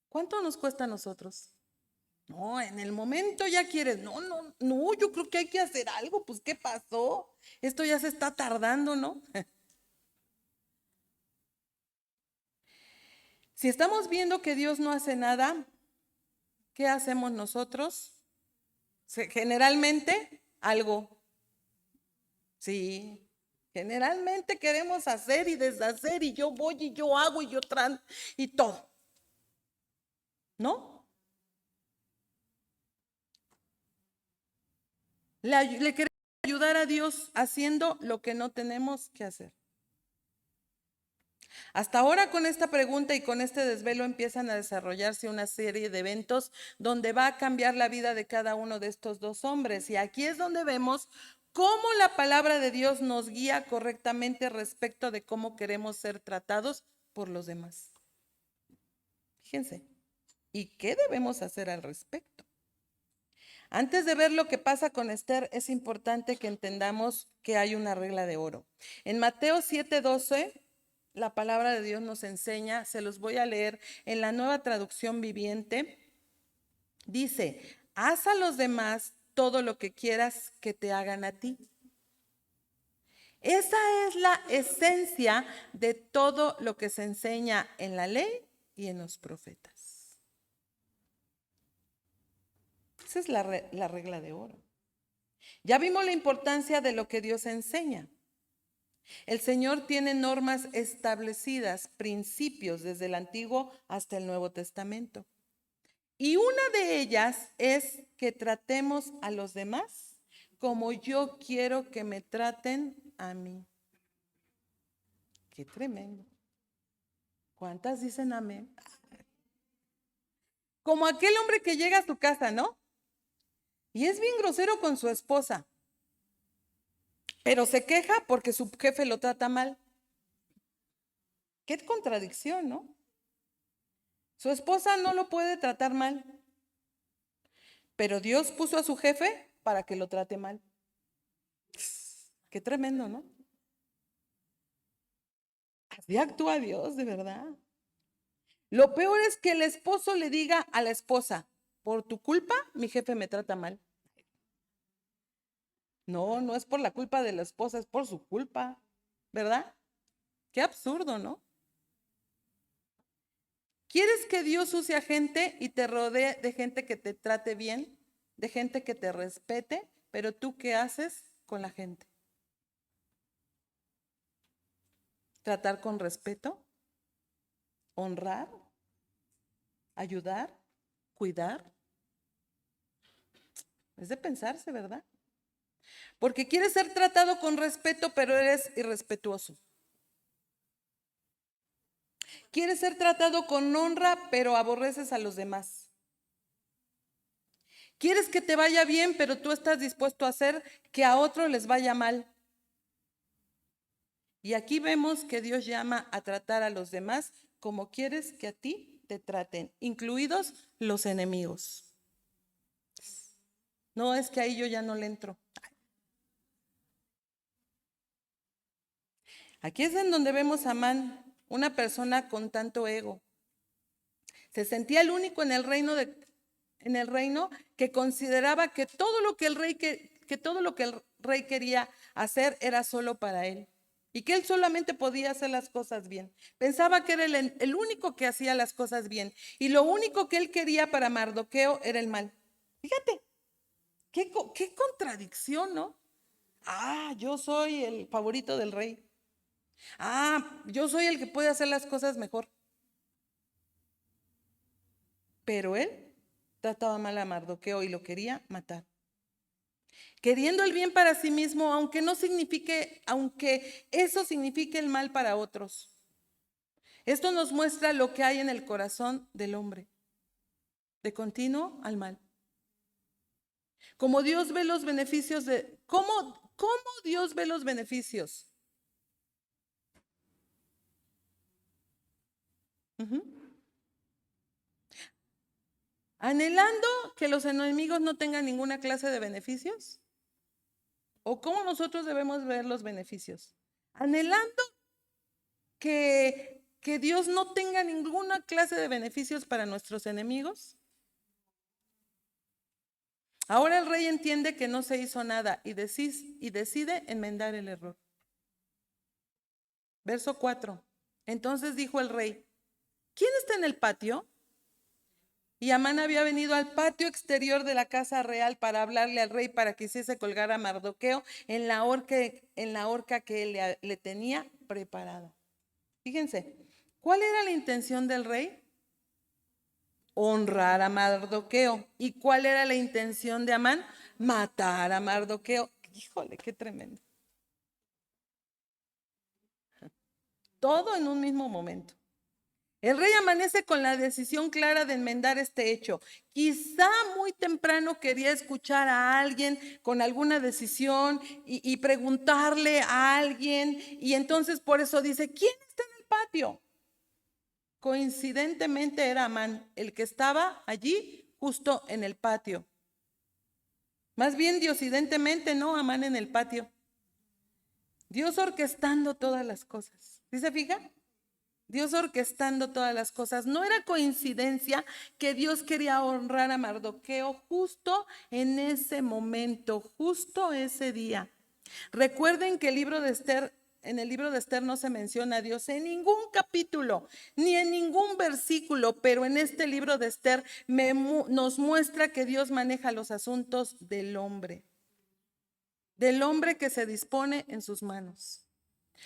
¿Cuánto nos cuesta a nosotros? No, en el momento ya quieres, no, yo creo que hay que hacer algo, pues ¿qué pasó? Esto ya se está tardando, ¿no? Si estamos viendo que Dios no hace nada, ¿qué hacemos nosotros? Generalmente algo. Sí, generalmente queremos hacer y deshacer y yo voy y yo hago y yo y todo. ¿No? Le queremos ayudar a Dios haciendo lo que no tenemos que hacer. Hasta ahora con esta pregunta y con este desvelo empiezan a desarrollarse una serie de eventos donde va a cambiar la vida de cada uno de estos dos hombres. Y aquí es donde vemos cómo la palabra de Dios nos guía correctamente respecto de cómo queremos ser tratados por los demás. Fíjense, ¿y qué debemos hacer al respecto? Antes de ver lo que pasa con Esther, es importante que entendamos que hay una regla de oro. En Mateo 7:12, la palabra de Dios nos enseña, se los voy a leer en la Nueva Traducción Viviente. Dice, haz a los demás todo lo que quieras que te hagan a ti. Esa es la esencia de todo lo que se enseña en la ley y en los profetas. Esa es la regla de oro. Ya vimos la importancia de lo que Dios enseña. El Señor tiene normas establecidas, principios desde el Antiguo hasta el Nuevo Testamento. Y una de ellas es que tratemos a los demás como yo quiero que me traten a mí. Qué tremendo. ¿Cuántas dicen amén? Como aquel hombre que llega a su casa, ¿no? Y es bien grosero con su esposa, pero se queja porque su jefe lo trata mal. Qué contradicción, ¿no? Su esposa no lo puede tratar mal, pero Dios puso a su jefe para que lo trate mal. Qué tremendo, ¿no? Así actúa Dios, de verdad. Lo peor es que el esposo le diga a la esposa, por tu culpa mi jefe me trata mal. No, no es por la culpa de la esposa, es por su culpa, ¿verdad? Qué absurdo, ¿no? ¿Quieres que Dios use a gente y te rodee de gente que te trate bien, de gente que te respete? Pero tú, ¿qué haces con la gente? ¿Tratar con respeto? ¿Honrar? ¿Ayudar? ¿Cuidar? Es de pensarse, ¿verdad? Porque quieres ser tratado con respeto, pero eres irrespetuoso. Quieres ser tratado con honra, pero aborreces a los demás. Quieres que te vaya bien, pero tú estás dispuesto a hacer que a otros les vaya mal. Y aquí vemos que Dios llama a tratar a los demás como quieres que a ti te traten, incluidos los enemigos. No, es que ahí yo ya no le entro. Aquí es en donde vemos a Amán, una persona con tanto ego. Se sentía el único en el reino que consideraba que todo lo que el rey quería hacer era solo para él y que él solamente podía hacer las cosas bien. Pensaba que era el único que hacía las cosas bien y lo único que él quería para Mardoqueo era el mal. Fíjate, qué contradicción, ¿no? Ah, yo soy el favorito del rey. Ah, yo soy el que puede hacer las cosas mejor. Pero él trataba mal a Mardoqueo y lo quería matar. Queriendo el bien para sí mismo, aunque eso signifique el mal para otros. Esto nos muestra lo que hay en el corazón del hombre, de continuo al mal. Como Dios ve los beneficios ¿cómo Dios ve los beneficios? Anhelando que los enemigos no tengan ninguna clase de beneficios. ¿O cómo nosotros debemos ver los beneficios? Anhelando que Dios no tenga ninguna clase de beneficios para nuestros enemigos. Ahora el rey entiende que no se hizo nada y decide enmendar el error. Verso 4. Entonces dijo el rey, ¿quién está en el patio? Y Amán había venido al patio exterior de la casa real para hablarle al rey para que hiciese colgar a Mardoqueo en la horca que él le tenía preparada. Fíjense, ¿cuál era la intención del rey? Honrar a Mardoqueo. ¿Y cuál era la intención de Amán? Matar a Mardoqueo. Híjole, qué tremendo. Todo en un mismo momento. El rey amanece con la decisión clara de enmendar este hecho. Quizá muy temprano quería escuchar a alguien con alguna decisión y preguntarle a alguien. Y entonces por eso dice, ¿quién está en el patio? Coincidentemente era Amán, el que estaba allí justo en el patio. Más bien diosidentemente, no Amán en el patio. Dios orquestando todas las cosas. ¿Sí se fija? Dios orquestando todas las cosas. No era coincidencia que Dios quería honrar a Mardoqueo justo en ese momento, justo ese día. Recuerden que en el libro de Esther no se menciona a Dios en ningún capítulo, ni en ningún versículo, pero en este libro de Esther nos muestra que Dios maneja los asuntos del hombre que se dispone en sus manos.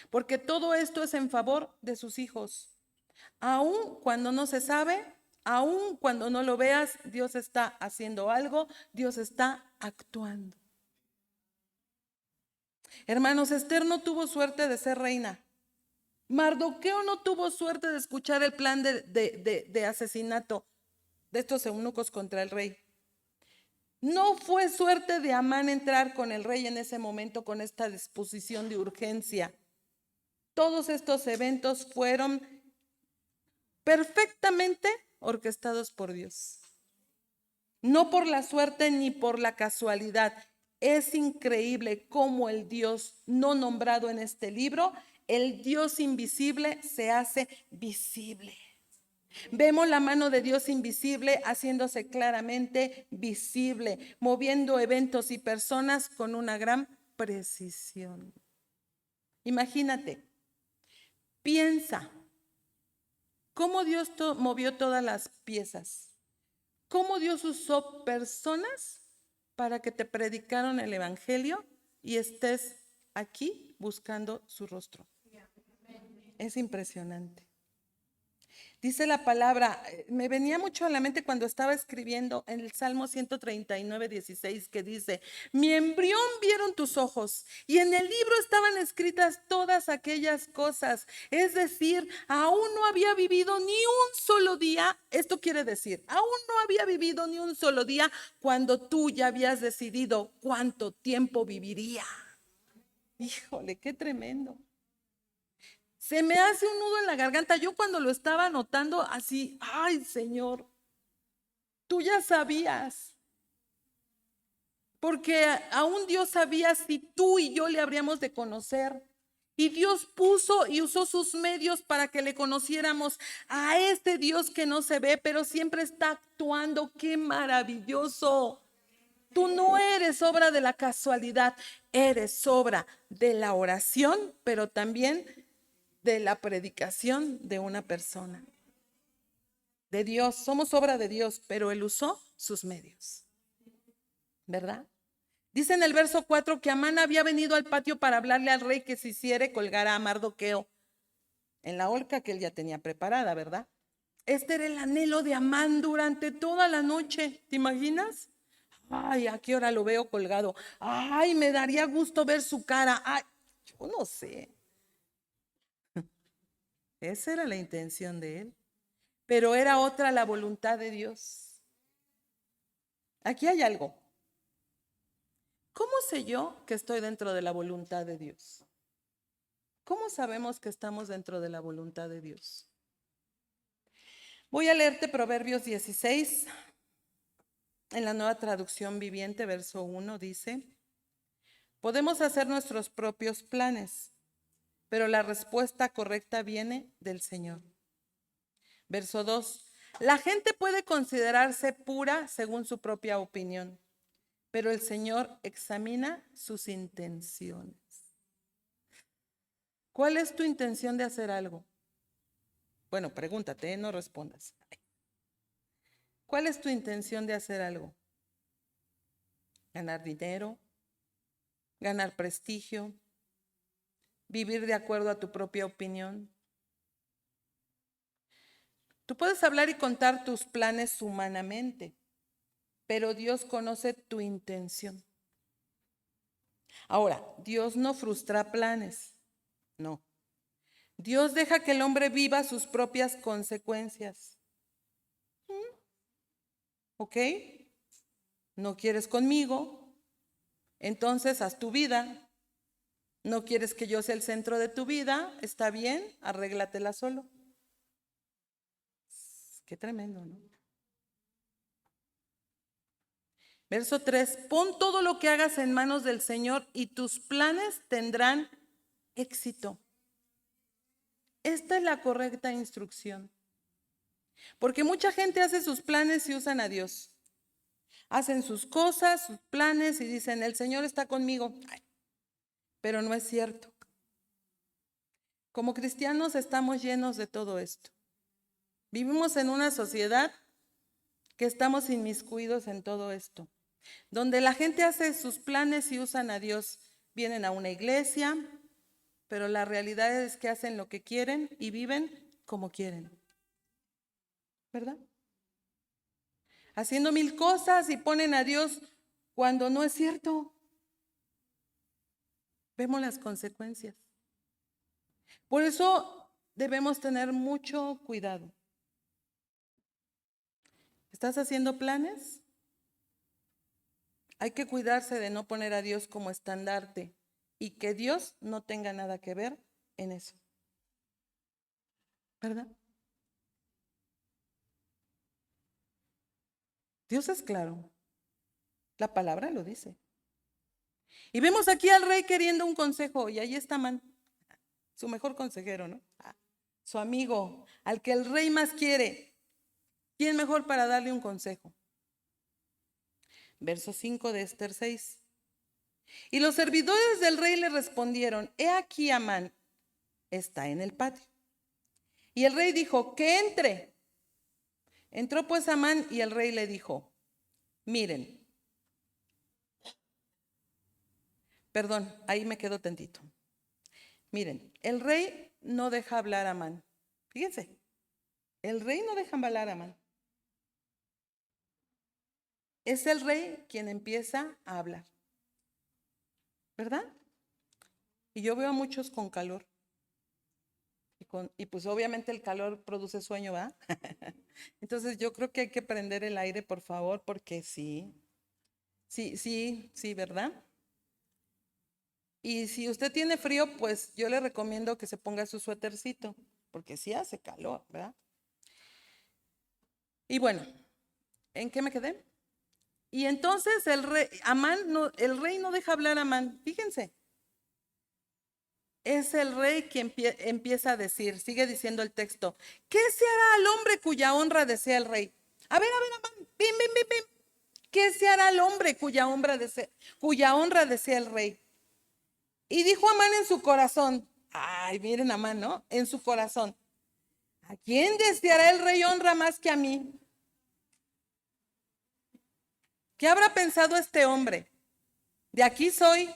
Porque todo esto es en favor de sus hijos. Aun cuando no se sabe, aun cuando no lo veas, Dios está haciendo algo, Dios está actuando. Hermanos, Esther no tuvo suerte de ser reina. Mardoqueo no tuvo suerte de escuchar el plan de asesinato de estos eunucos contra el rey. No fue suerte de Amán entrar con el rey en ese momento con esta disposición de urgencia. Todos estos eventos fueron perfectamente orquestados por Dios. No por la suerte ni por la casualidad. Es increíble cómo el Dios no nombrado en este libro, el Dios invisible, se hace visible. Vemos la mano de Dios invisible haciéndose claramente visible, moviendo eventos y personas con una gran precisión. Imagínate, piensa cómo Dios movió todas las piezas, cómo Dios usó personas para que te predicaron el evangelio y estés aquí buscando su rostro. Es impresionante. Dice la palabra, me venía mucho a la mente cuando estaba escribiendo en el Salmo 139, 16, que dice: mi embrión vieron tus ojos y en el libro estaban escritas todas aquellas cosas. Es decir, aún no había vivido ni un solo día. Esto quiere decir, aún no había vivido ni un solo día cuando tú ya habías decidido cuánto tiempo viviría. Híjole, qué tremendo. Se me hace un nudo en la garganta. Yo cuando lo estaba anotando así, ay Señor, tú ya sabías. Porque aún Dios sabía si tú y yo le habríamos de conocer. Y Dios puso y usó sus medios para que le conociéramos a este Dios que no se ve, pero siempre está actuando. ¡Qué maravilloso! Tú no eres obra de la casualidad, eres obra de la oración, pero también de la predicación de una persona. De Dios, somos obra de Dios, pero Él usó sus medios. ¿Verdad? Dice en el verso 4 que Amán había venido al patio para hablarle al rey que se hiciere colgar a Mardoqueo en la horca que él ya tenía preparada, ¿verdad? Este era el anhelo de Amán durante toda la noche, ¿te imaginas? Ay, ¿a qué hora lo veo colgado? Ay, me daría gusto ver su cara. Ay, yo no sé. Esa era la intención de él. Pero era otra la voluntad de Dios. Aquí hay algo. ¿Cómo sé yo que estoy dentro de la voluntad de Dios? ¿Cómo sabemos que estamos dentro de la voluntad de Dios? Voy a leerte Proverbios 16, en la Nueva Traducción Viviente, verso 1, dice: podemos hacer nuestros propios planes, pero la respuesta correcta viene del Señor. Verso 2, la gente puede considerarse pura según su propia opinión, pero el Señor examina sus intenciones. ¿Cuál es tu intención de hacer algo? Bueno, pregúntate, no respondas. ¿Cuál es tu intención de hacer algo? ¿Ganar dinero? ¿Ganar prestigio? ¿Vivir de acuerdo a tu propia opinión? Tú puedes hablar y contar tus planes humanamente, pero Dios conoce tu intención. Ahora, Dios no frustra planes, no. Dios deja que el hombre viva sus propias consecuencias. ¿Ok? No quieres conmigo, entonces haz tu vida. No quieres que yo sea el centro de tu vida, está bien, arréglatela solo. Qué tremendo, ¿no? Verso 3, pon todo lo que hagas en manos del Señor y tus planes tendrán éxito. Esta es la correcta instrucción. Porque mucha gente hace sus planes y usan a Dios. Hacen sus cosas, sus planes y dicen, el Señor está conmigo. Ay, pero no es cierto. Como cristianos estamos llenos de todo esto. Vivimos en una sociedad que estamos inmiscuidos en todo esto, donde la gente hace sus planes y usan a Dios. Vienen a una iglesia, pero la realidad es que hacen lo que quieren y viven como quieren. ¿Verdad? Haciendo mil cosas y ponen a Dios cuando no es cierto. Vemos las consecuencias. Por eso debemos tener mucho cuidado. ¿Estás haciendo planes? Hay que cuidarse de no poner a Dios como estandarte y que Dios no tenga nada que ver en eso. ¿Verdad? Dios es claro. La palabra lo dice. Y vemos aquí al rey queriendo un consejo y ahí está Amán, su mejor consejero, ¿no? su amigo, al que el rey más quiere. ¿Quién mejor para darle un consejo? Verso 5 de Esther 6. Y los servidores del rey le respondieron: he aquí Amán está en el patio. Y el rey dijo: que entre. Entró pues Amán y el rey le dijo: miren, perdón, ahí me quedo tantito. Miren, el rey no deja hablar a Amán. Fíjense, el rey no deja hablar a Amán. Es el rey quien empieza a hablar, ¿verdad? Y yo veo a muchos con calor. Y pues obviamente el calor produce sueño, ¿verdad? Entonces yo creo que hay que prender el aire, por favor, porque sí, ¿verdad? Y si usted tiene frío, pues yo le recomiendo que se ponga su suétercito, porque sí hace calor, ¿verdad? Y bueno, ¿en qué me quedé? Y entonces el rey no deja hablar a Amán, fíjense. Es el rey quien empieza a decir, sigue diciendo el texto: ¿qué se hará al hombre cuya honra desea el rey? A ver, Amán, bim, bim, bim, bim. ¿Qué se hará al hombre cuya honra desea el rey? Y dijo Amán en su corazón, ay, miren Amán, ¿no? En su corazón: ¿a quién deseará el rey honra más que a mí? ¿Qué habrá pensado este hombre? De aquí soy,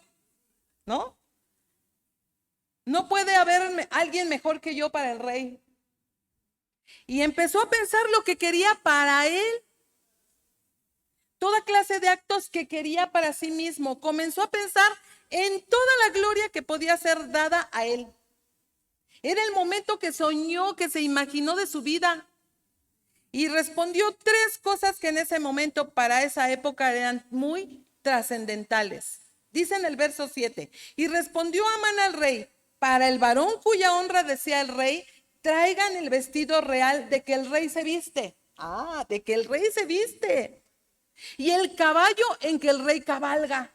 ¿no? No puede haber alguien mejor que yo para el rey. Y empezó a pensar lo que quería para él. Toda clase de actos que quería para sí mismo. Comenzó a pensar en toda la gloria que podía ser dada a él. Era el momento que soñó, que se imaginó de su vida. Y respondió 3 cosas que en ese momento, para esa época, eran muy trascendentales. Dice en el verso 7, y respondió Amán al rey: para el varón cuya honra desea el rey, traigan el vestido real de que el rey se viste. Ah, de que el rey se viste. Y el caballo en que el rey cabalga.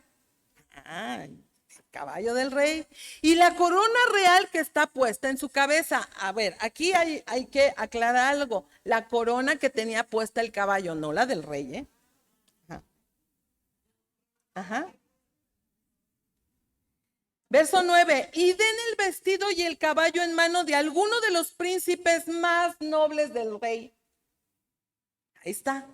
Ah, el caballo del rey. Y la corona real que está puesta en su cabeza. A ver, aquí hay que aclarar algo. La corona que tenía puesta el caballo, no la del rey, ¿eh? Ajá. Ajá. Verso 9, y den el vestido y el caballo en mano de alguno de los príncipes más nobles del rey. Ahí está.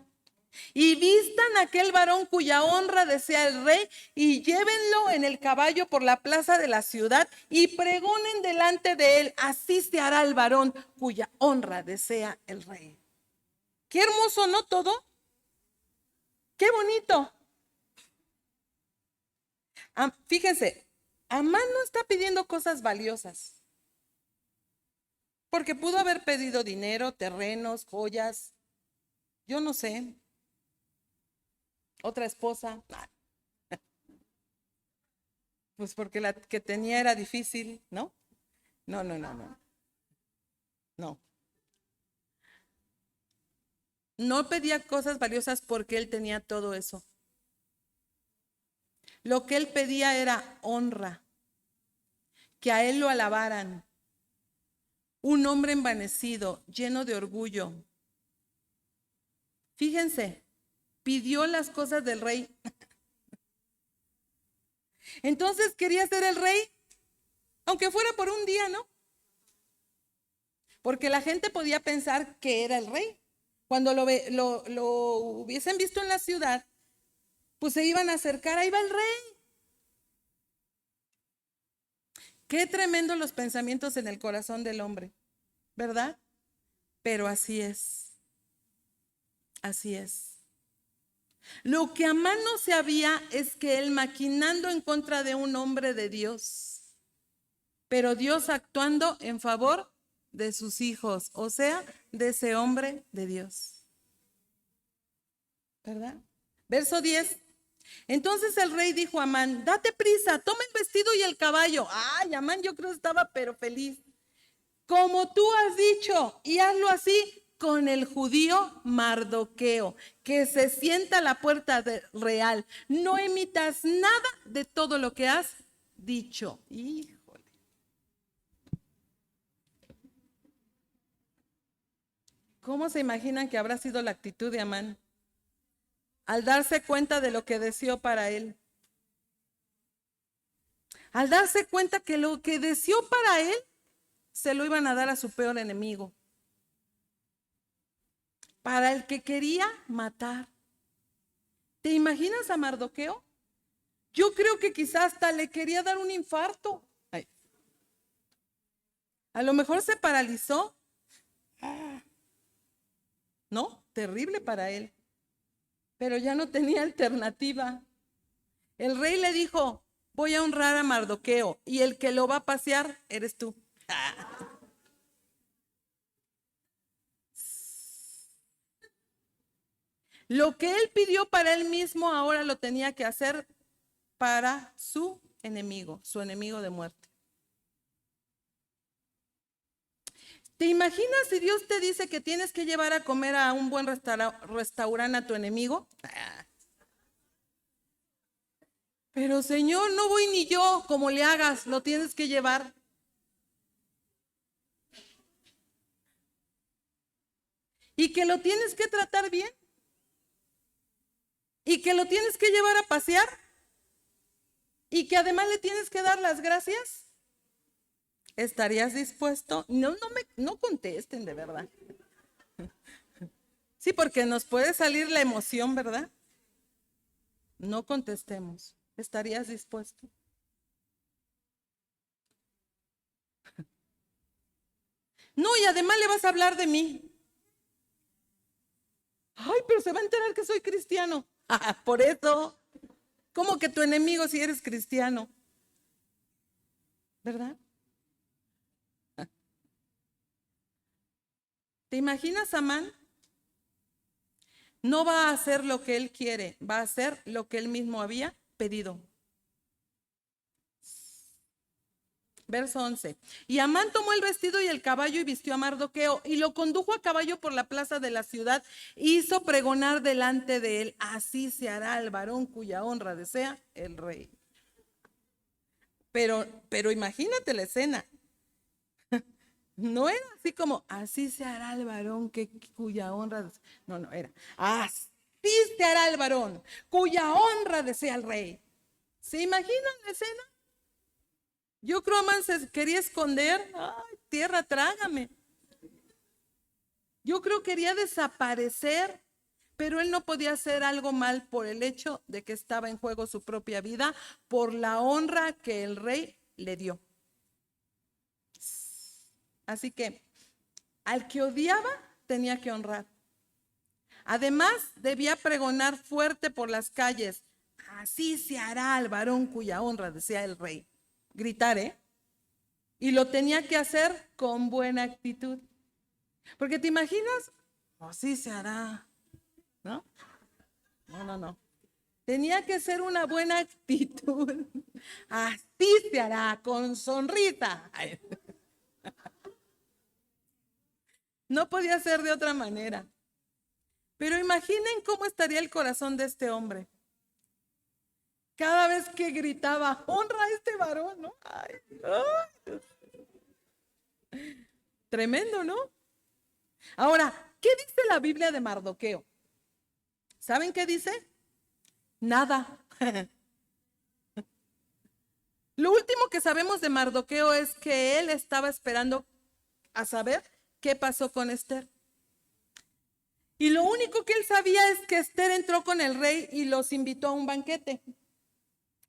Y vistan a aquel varón cuya honra desea el rey, y llévenlo en el caballo por la plaza de la ciudad, y pregonen delante de él: así se hará el varón cuya honra desea el rey. Qué hermoso, ¿no todo? Qué bonito. Fíjense, Amán no está pidiendo cosas valiosas, porque pudo haber pedido dinero, terrenos, joyas, yo no sé, otra esposa. Pues porque la que tenía era difícil, ¿no? No, no, no, no. No. No pedía cosas valiosas porque él tenía todo eso. Lo que él pedía era honra, que a él lo alabaran. Un hombre envanecido, lleno de orgullo. Fíjense, pidió las cosas del rey. Entonces quería ser el rey, aunque fuera por un día, ¿no? Porque la gente podía pensar que era el rey. Cuando lo hubiesen visto en la ciudad, pues se iban a acercar, ahí va el rey. Qué tremendo los pensamientos en el corazón del hombre, ¿verdad? Pero así es. Así es. Lo que Amán no sabía es que él, maquinando en contra de un hombre de Dios, pero Dios actuando en favor de sus hijos, o sea, de ese hombre de Dios. ¿Verdad? Verso 10. Entonces el rey dijo a Amán: date prisa, toma el vestido y el caballo. Ay, Amán yo creo estaba pero feliz. Como tú has dicho, y hazlo así con el judío Mardoqueo, que se sienta a la puerta real. No emitas nada de todo lo que has dicho. Híjole. ¿Cómo se imaginan que habrá sido la actitud de Amán al darse cuenta de lo que deseó para él? Al darse cuenta que lo que deseó para él se lo iban a dar a su peor enemigo, para el que quería matar. ¿Te imaginas a Mardoqueo? Yo creo que quizás hasta le quería dar un infarto. Ay. A lo mejor se paralizó. No, terrible para él. Pero ya no tenía alternativa. El rey le dijo: voy a honrar a Mardoqueo y el que lo va a pasear eres tú. Lo que él pidió para él mismo, ahora lo tenía que hacer para su enemigo de muerte. ¿Te imaginas si Dios te dice que tienes que llevar a comer a un buen restaurante a tu enemigo? Pero Señor, no voy ni yo, como le hagas, lo tienes que llevar. Y que lo tienes que tratar bien. Y que lo tienes que llevar a pasear. Y que además le tienes que dar las gracias. ¿Estarías dispuesto? No contesten, de verdad. Sí, porque nos puede salir la emoción, ¿verdad? No contestemos. ¿Estarías dispuesto? No, y además le vas a hablar de mí. Ay, pero se va a enterar que soy cristiano. Por eso. ¿Cómo que tu enemigo si eres cristiano? ¿Verdad? ¿Te imaginas a Amán? No va a hacer lo que él quiere, va a hacer lo que él mismo había pedido. Verso 11. Y Amán tomó el vestido y el caballo y vistió a Mardoqueo y lo condujo a caballo por la plaza de la ciudad. Hizo pregonar delante de él: así se hará al varón cuya honra desea el rey. Pero imagínate la escena. No era así como: así se hará el varón cuya honra desea. No, era: así se hará el varón cuya honra desea el rey. ¿Se imaginan la escena? Yo creo que Amán se quería esconder. Ay, tierra, trágame. Yo creo que quería desaparecer, pero él no podía hacer algo mal por el hecho de que estaba en juego su propia vida, por la honra que el rey le dio. Así que al que odiaba tenía que honrar. Además, debía pregonar fuerte por las calles: así se hará al varón cuya honra desea el rey. Gritar, ¿eh? Y lo tenía que hacer con buena actitud. Porque te imaginas, así se hará, ¿no? No. Tenía que ser una buena actitud. Así se hará, con sonrisa. No podía ser de otra manera. Pero imaginen cómo estaría el corazón de este hombre. Cada vez que gritaba: honra a este varón, ¿no? Ay. Tremendo, ¿no? Ahora, ¿qué dice la Biblia de Mardoqueo? ¿Saben qué dice? Nada. Lo último que sabemos de Mardoqueo es que él estaba esperando a saber qué pasó con Esther. Y lo único que él sabía es que Esther entró con el rey y los invitó a un banquete.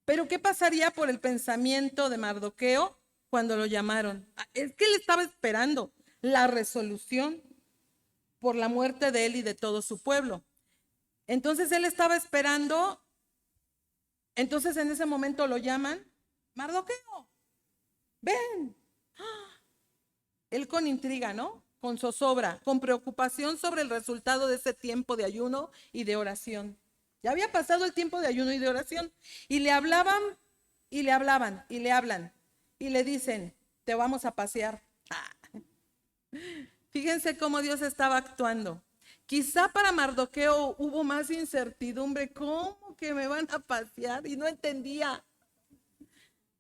Pero ¿qué pasaría por el pensamiento de Mardoqueo cuando lo llamaron? Es que él estaba esperando la resolución por la muerte de él y de todo su pueblo. Entonces él estaba esperando. Entonces en ese momento lo llaman: Mardoqueo, ven. Él con intriga, ¿no? Con zozobra, con preocupación sobre el resultado de ese tiempo de ayuno y de oración. Ya había pasado el tiempo de ayuno y de oración. Y le hablaban, y le hablaban, y le hablan. Y le dicen: te vamos a pasear. Fíjense cómo Dios estaba actuando. Quizá para Mardoqueo hubo más incertidumbre. ¿Cómo que me van a pasear? Y no entendía.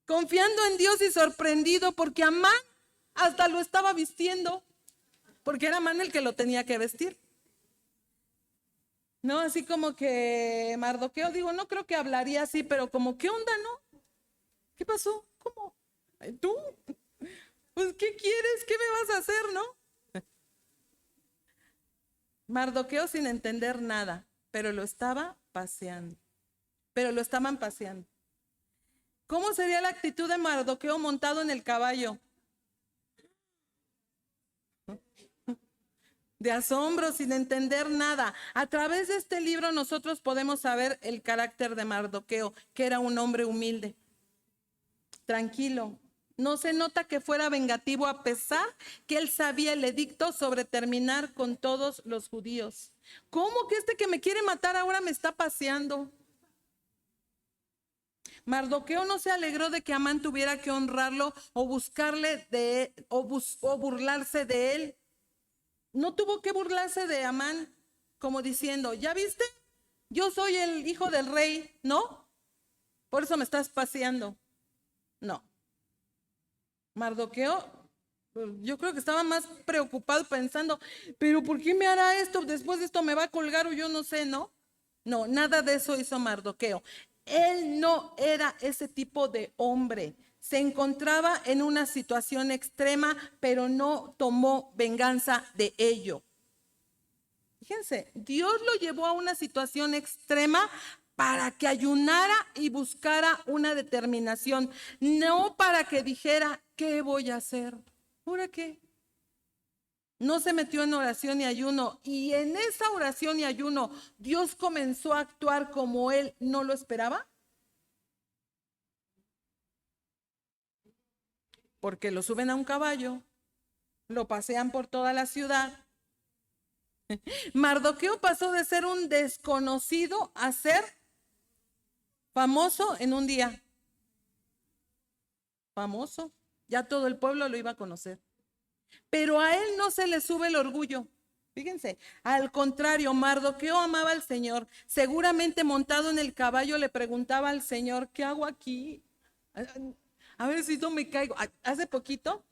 Confiando en Dios y sorprendido porque Amán hasta lo estaba vistiendo. porque era Amán el que lo tenía que vestir. No, así como que Mardoqueo, digo, no creo que hablaría así, pero como, ¿qué onda, no? ¿Qué pasó? ¿Cómo? Ay, ¿tú? Pues, ¿qué quieres? ¿Qué me vas a hacer, no? Mardoqueo sin entender nada, pero lo estaba paseando. Pero lo estaban paseando. ¿Cómo sería la actitud de Mardoqueo montado en el caballo? De asombro, sin entender nada. A través de este libro nosotros podemos saber el carácter de Mardoqueo, que era un hombre humilde, tranquilo. No se nota que fuera vengativo a pesar que él sabía el edicto sobre terminar con todos los judíos. ¿Cómo que este que me quiere matar ahora me está paseando? Mardoqueo no se alegró de que Amán tuviera que honrarlo o buscarle o burlarse de él. No tuvo que burlarse de Amán como diciendo, ¿ya viste? Yo soy el hijo del rey, ¿no? Por eso me estás paseando. No. Mardoqueo, yo creo que estaba más preocupado pensando, pero ¿por qué me hará esto? Después de esto me va a colgar o yo no sé, ¿no? No, nada de eso hizo Mardoqueo. Él no era ese tipo de hombre. Se encontraba en una situación extrema, pero no tomó venganza de ello. Fíjense, Dios lo llevó a una situación extrema para que ayunara y buscara una determinación, no para que dijera, ¿qué voy a hacer? ¿Por qué? No se metió en oración y ayuno, y en esa oración y ayuno, Dios comenzó a actuar como él no lo esperaba. Porque lo suben a un caballo, lo pasean por toda la ciudad. Mardoqueo pasó de ser un desconocido a ser famoso en un día. Famoso. Ya todo el pueblo lo iba a conocer. Pero a él no se le sube el orgullo. Fíjense, al contrario, Mardoqueo amaba al Señor. Seguramente montado en el caballo le preguntaba al Señor, ¿qué hago aquí? A ver si no me caigo. Hace poquito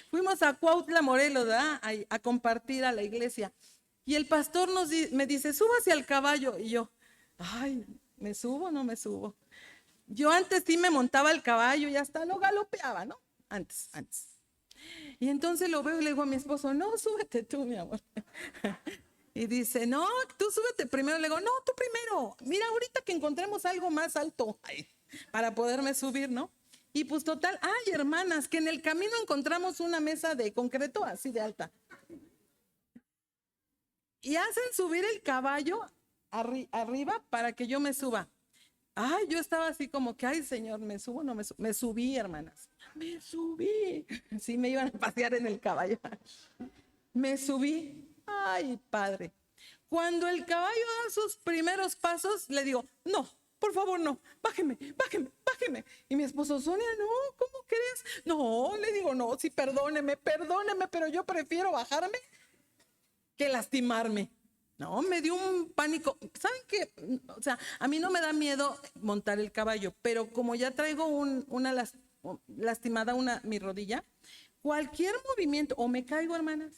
fuimos a Cuautla, Morelos, ¿verdad? A compartir a la iglesia. Y el pastor me dice, súbase al caballo. Y yo, ay, ¿me subo o no me subo? Yo antes sí me montaba al caballo y hasta lo galopeaba, ¿no? Antes. Y entonces lo veo y le digo a mi esposo, no, súbete tú, mi amor. Y dice, no, tú súbete primero. Le digo, no, tú primero. Mira, ahorita que encontremos algo más alto para poderme subir, ¿no? Y pues total, ay, hermanas, que en el camino encontramos una mesa de concreto así de alta. Y hacen subir el caballo arriba para que yo me suba. Ay, yo estaba así como que, ay, Señor, ¿me subo o no me subo? Me subí, hermanas. Me subí. Sí, me iban a pasear en el caballo. Me subí. Ay, Padre. Cuando el caballo da sus primeros pasos, le digo, no, por favor, no, bájeme. Y mi esposo, Sonia, no, ¿cómo crees? No, le digo, no, sí, perdóneme, pero yo prefiero bajarme que lastimarme. No, me dio un pánico. ¿Saben qué? O sea, a mí no me da miedo montar el caballo, pero como ya traigo una lastimada mi rodilla, cualquier movimiento, o me caigo, hermanas.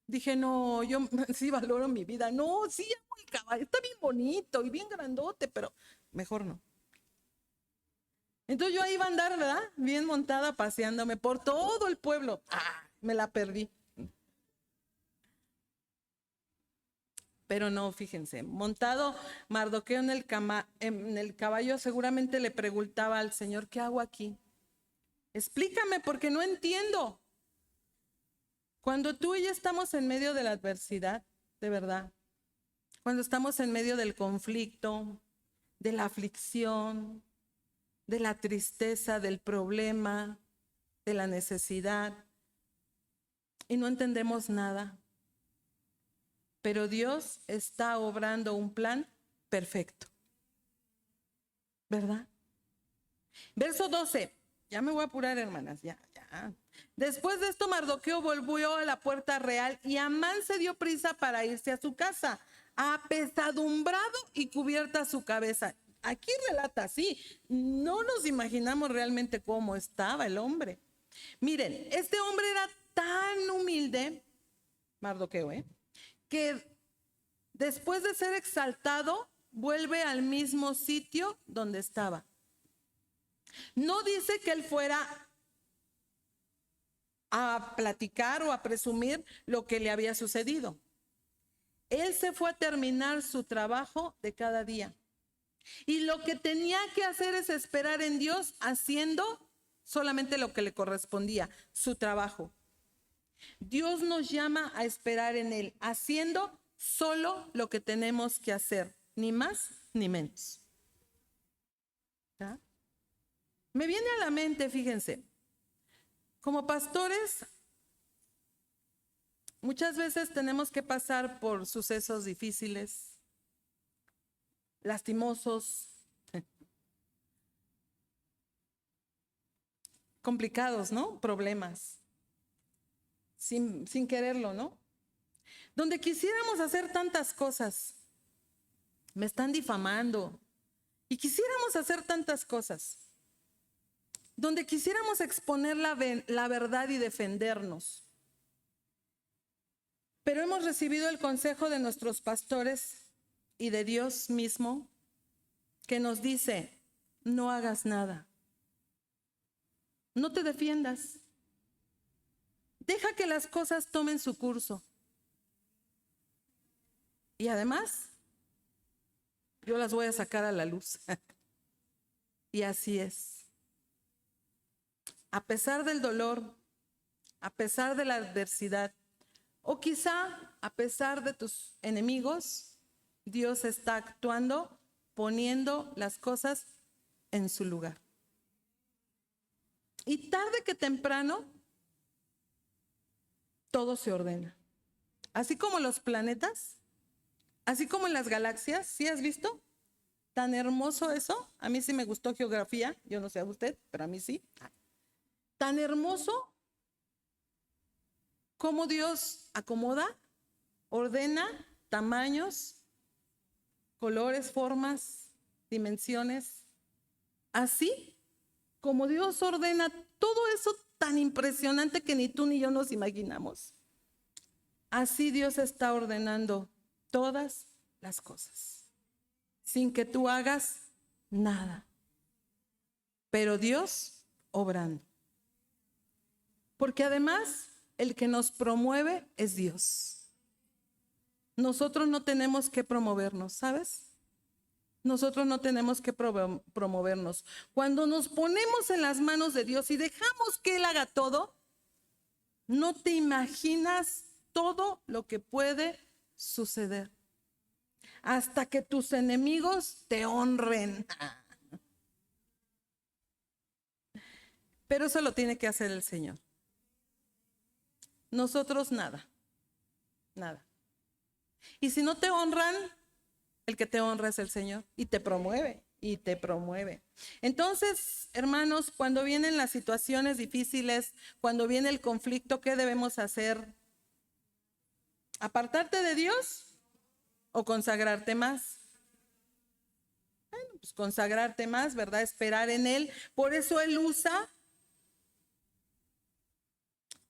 Dije, no, yo sí valoro mi vida. No, sí amo el caballo, está bien bonito y bien grandote, pero mejor no. Entonces yo ahí iba a andar, ¿verdad? Bien montada, paseándome por todo el pueblo. Me la perdí. Pero no, fíjense, montado Mardoqueo en el caballo, seguramente le preguntaba al Señor, ¿qué hago aquí? Explícame porque no entiendo. Cuando tú y yo estamos en medio de la adversidad, de verdad, cuando estamos en medio del conflicto, de la aflicción, de la tristeza, del problema, de la necesidad, y no entendemos nada, pero Dios está obrando un plan perfecto, ¿verdad? Verso 12, ya me voy a apurar, hermanas, ya. Después de esto, Mardoqueo volvió a la puerta real y Amán se dio prisa para irse a su casa, apesadumbrado y cubierta su cabeza. Aquí relata así, no nos imaginamos realmente cómo estaba el hombre. Miren, este hombre era tan humilde Mardoqueo, que después de ser exaltado, vuelve al mismo sitio donde estaba. No dice que él fuera a platicar o a presumir lo que le había sucedido. Él se fue a terminar su trabajo de cada día. Y lo que tenía que hacer es esperar en Dios haciendo solamente lo que le correspondía, su trabajo. Dios nos llama a esperar en Él, haciendo solo lo que tenemos que hacer, ni más ni menos. ¿Ya? Me viene a la mente, fíjense, como pastores, muchas veces tenemos que pasar por sucesos difíciles, lastimosos, complicados, ¿no? Problemas, sin quererlo, ¿no? Donde quisiéramos hacer tantas cosas, me están difamando, y quisiéramos hacer tantas cosas, donde quisiéramos exponer la verdad y defendernos. Pero hemos recibido el consejo de nuestros pastores y de Dios mismo, que nos dice: no hagas nada, no te defiendas, deja que las cosas tomen su curso. Y además, yo las voy a sacar a la luz. Y así es. A pesar del dolor, a pesar de la adversidad, o quizá a pesar de tus enemigos, Dios está actuando, poniendo las cosas en su lugar. Y tarde que temprano, todo se ordena. Así como los planetas, así como en las galaxias. ¿Sí has visto? Tan hermoso eso. A mí sí me gustó geografía. Yo no sé a usted, pero a mí sí. Tan hermoso cómo Dios acomoda, ordena tamaños, colores, formas, dimensiones. Así como Dios ordena todo eso tan impresionante que ni tú ni yo nos imaginamos. Así Dios está ordenando todas las cosas, sin que tú hagas nada. Pero Dios obrando. Porque además, el que nos promueve es Dios. Nosotros no tenemos que promovernos, ¿sabes? Nosotros no tenemos que promovernos. Cuando nos ponemos en las manos de Dios y dejamos que Él haga todo, no te imaginas todo lo que puede suceder. Hasta que tus enemigos te honren. Pero eso lo tiene que hacer el Señor. Nosotros nada. Nada. Y si no te honran, el que te honra es el Señor y te promueve, y te promueve. Entonces, hermanos, cuando vienen las situaciones difíciles, cuando viene el conflicto, ¿qué debemos hacer? ¿Apartarte de Dios o consagrarte más? Bueno, pues consagrarte más, ¿verdad? Esperar en Él. Por eso Él usa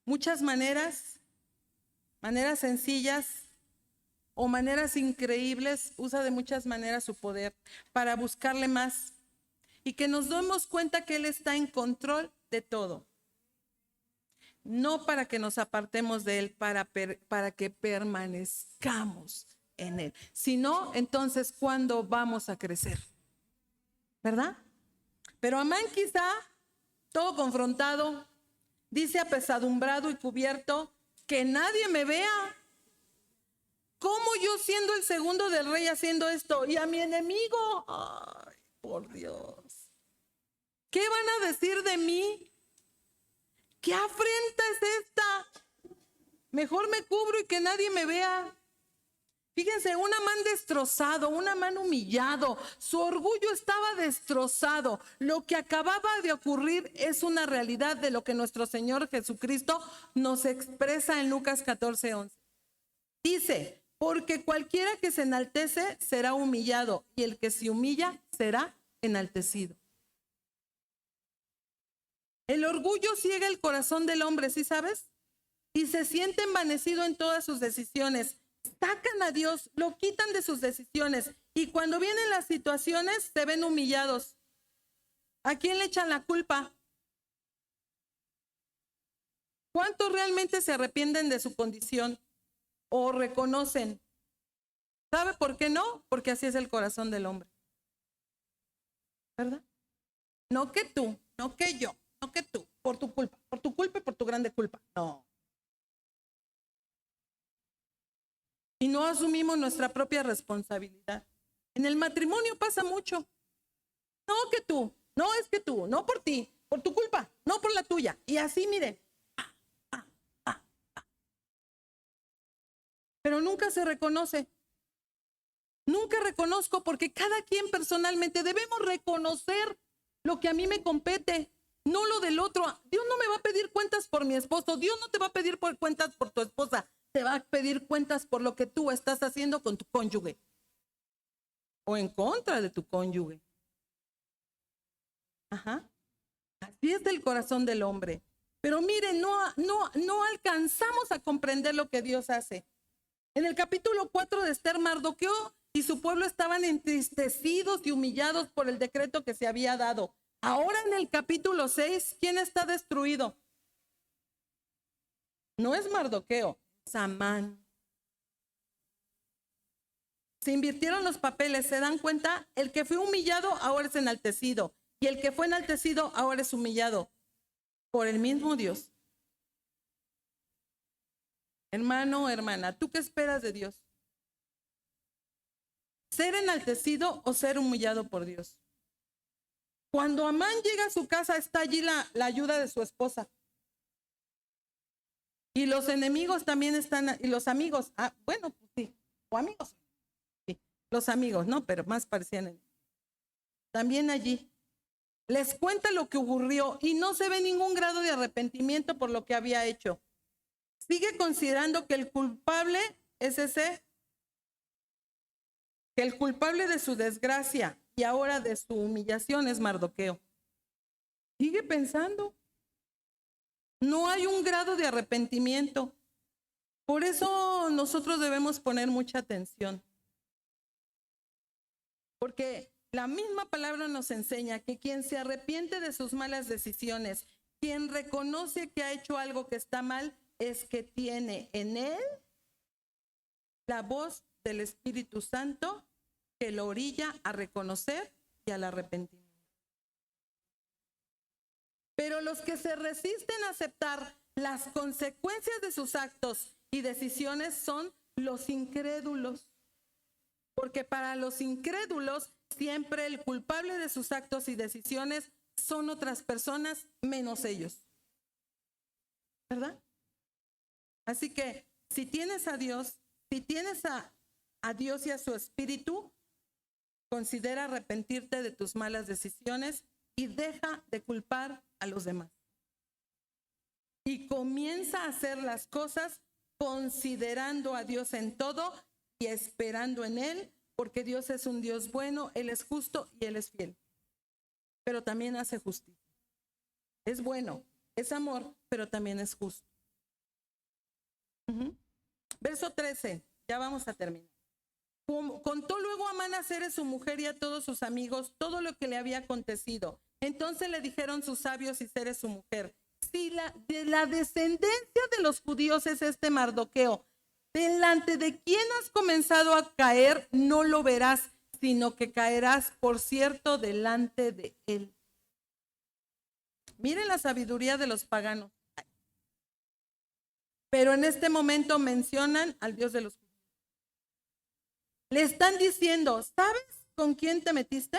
muchas maneras sencillas o maneras increíbles, usa de muchas maneras su poder para buscarle más y que nos demos cuenta que Él está en control de todo. No para que nos apartemos de Él, para que permanezcamos en Él. Si no, entonces, ¿cuándo vamos a crecer? ¿Verdad? Pero Amán, quizá, todo confrontado, dice apesadumbrado y cubierto: que nadie me vea. ¿Cómo yo, siendo el segundo del rey, haciendo esto? Y a mi enemigo, ay, por Dios, ¿qué van a decir de mí? ¿Qué afrenta es esta? Mejor me cubro y que nadie me vea. Fíjense, un Amán destrozado, un Amán humillado, su orgullo estaba destrozado. Lo que acababa de ocurrir es una realidad de lo que nuestro Señor Jesucristo nos expresa en Lucas 14:11. Dice: porque cualquiera que se enaltece será humillado, y el que se humilla será enaltecido. El orgullo ciega el corazón del hombre, ¿sí sabes? y se siente envanecido en todas sus decisiones. Sacan a Dios, lo quitan de sus decisiones y cuando vienen las situaciones se ven humillados. ¿A quién le echan la culpa? ¿Cuántos realmente se arrepienten de su condición o reconocen? ¿Sabe por qué no? Porque así es el corazón del hombre, ¿verdad? No que tú, no que yo, no que tú, por tu culpa y por tu grande culpa. No. Y no asumimos nuestra propia responsabilidad. En el matrimonio pasa mucho. No que tú, no es que tú, no por ti, por tu culpa, no por la tuya. Y así, mire. Pero nunca se reconoce. Nunca reconozco porque cada quien personalmente debemos reconocer lo que a mí me compete, no lo del otro. Dios no me va a pedir cuentas por mi esposo, Dios no te va a pedir cuentas por tu esposa, te va a pedir cuentas por lo que tú estás haciendo con tu cónyuge o en contra de tu cónyuge. Ajá. Así es el corazón del hombre. Pero miren, no alcanzamos a comprender lo que Dios hace. En el capítulo 4 de Esther, Mardoqueo y su pueblo estaban entristecidos y humillados por el decreto que se había dado. Ahora en el capítulo 6, ¿quién está destruido? No es Mardoqueo, es Amán. Se invirtieron los papeles, ¿se dan cuenta? El que fue humillado ahora es enaltecido y el que fue enaltecido ahora es humillado por el mismo Dios. Hermano, hermana, ¿tú qué esperas de Dios? ¿Ser enaltecido o ser humillado por Dios? Cuando Amán llega a su casa, está allí la ayuda de su esposa. Y los enemigos también están, y los amigos, bueno, pues sí, o amigos, sí, los amigos, ¿no? Pero más parecían también allí. Les cuenta lo que ocurrió y no se ve ningún grado de arrepentimiento por lo que había hecho. Sigue considerando que el culpable es ese, que el culpable de su desgracia y ahora de su humillación es Mardoqueo. Sigue pensando. No hay un grado de arrepentimiento. Por eso nosotros debemos poner mucha atención. Porque la misma palabra nos enseña que quien se arrepiente de sus malas decisiones, quien reconoce que ha hecho algo que está mal, es que tiene en él la voz del Espíritu Santo que lo orilla a reconocer y al arrepentimiento. Pero los que se resisten a aceptar las consecuencias de sus actos y decisiones son los incrédulos. Porque para los incrédulos siempre el culpable de sus actos y decisiones son otras personas menos ellos. ¿Verdad? Así que si tienes a Dios, si tienes a Dios y a su Espíritu, considera arrepentirte de tus malas decisiones y deja de culpar a los demás. Y comienza a hacer las cosas considerando a Dios en todo y esperando en Él, porque Dios es un Dios bueno, Él es justo y Él es fiel. Pero también hace justicia. Es bueno, es amor, pero también es justo. Verso 13, ya vamos a terminar. Contó luego Amán a Zeres su mujer y a todos sus amigos todo lo que le había acontecido. Entonces le dijeron sus sabios y Zeres su mujer: si de la descendencia de los judíos es este Mardoqueo, delante de quien has comenzado a caer, no lo verás, sino que caerás, por cierto, delante de él. Miren la sabiduría de los paganos. Pero en este momento mencionan al Dios de los judíos. Le están diciendo: ¿sabes con quién te metiste?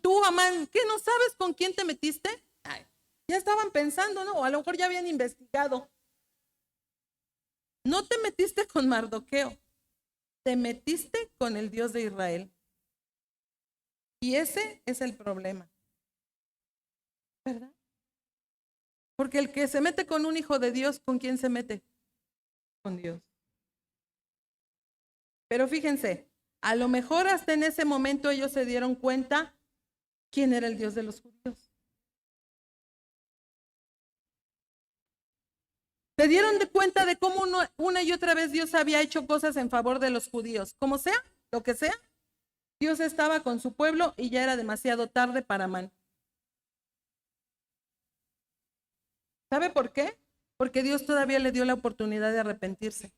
Tú, Amán, ¿qué no sabes con quién te metiste? Ay, ya estaban pensando, ¿no? O a lo mejor ya habían investigado. No te metiste con Mardoqueo, te metiste con el Dios de Israel. Y ese es el problema, ¿verdad? Porque el que se mete con un hijo de Dios, ¿con quién se mete? Con Dios. Pero fíjense, a lo mejor hasta en ese momento ellos se dieron cuenta quién era el Dios de los judíos. Se dieron de cuenta de cómo una y otra vez Dios había hecho cosas en favor de los judíos. Como sea, lo que sea, Dios estaba con su pueblo y ya era demasiado tarde para Amán. ¿Sabe por qué? Porque Dios todavía le dio la oportunidad de arrepentirse,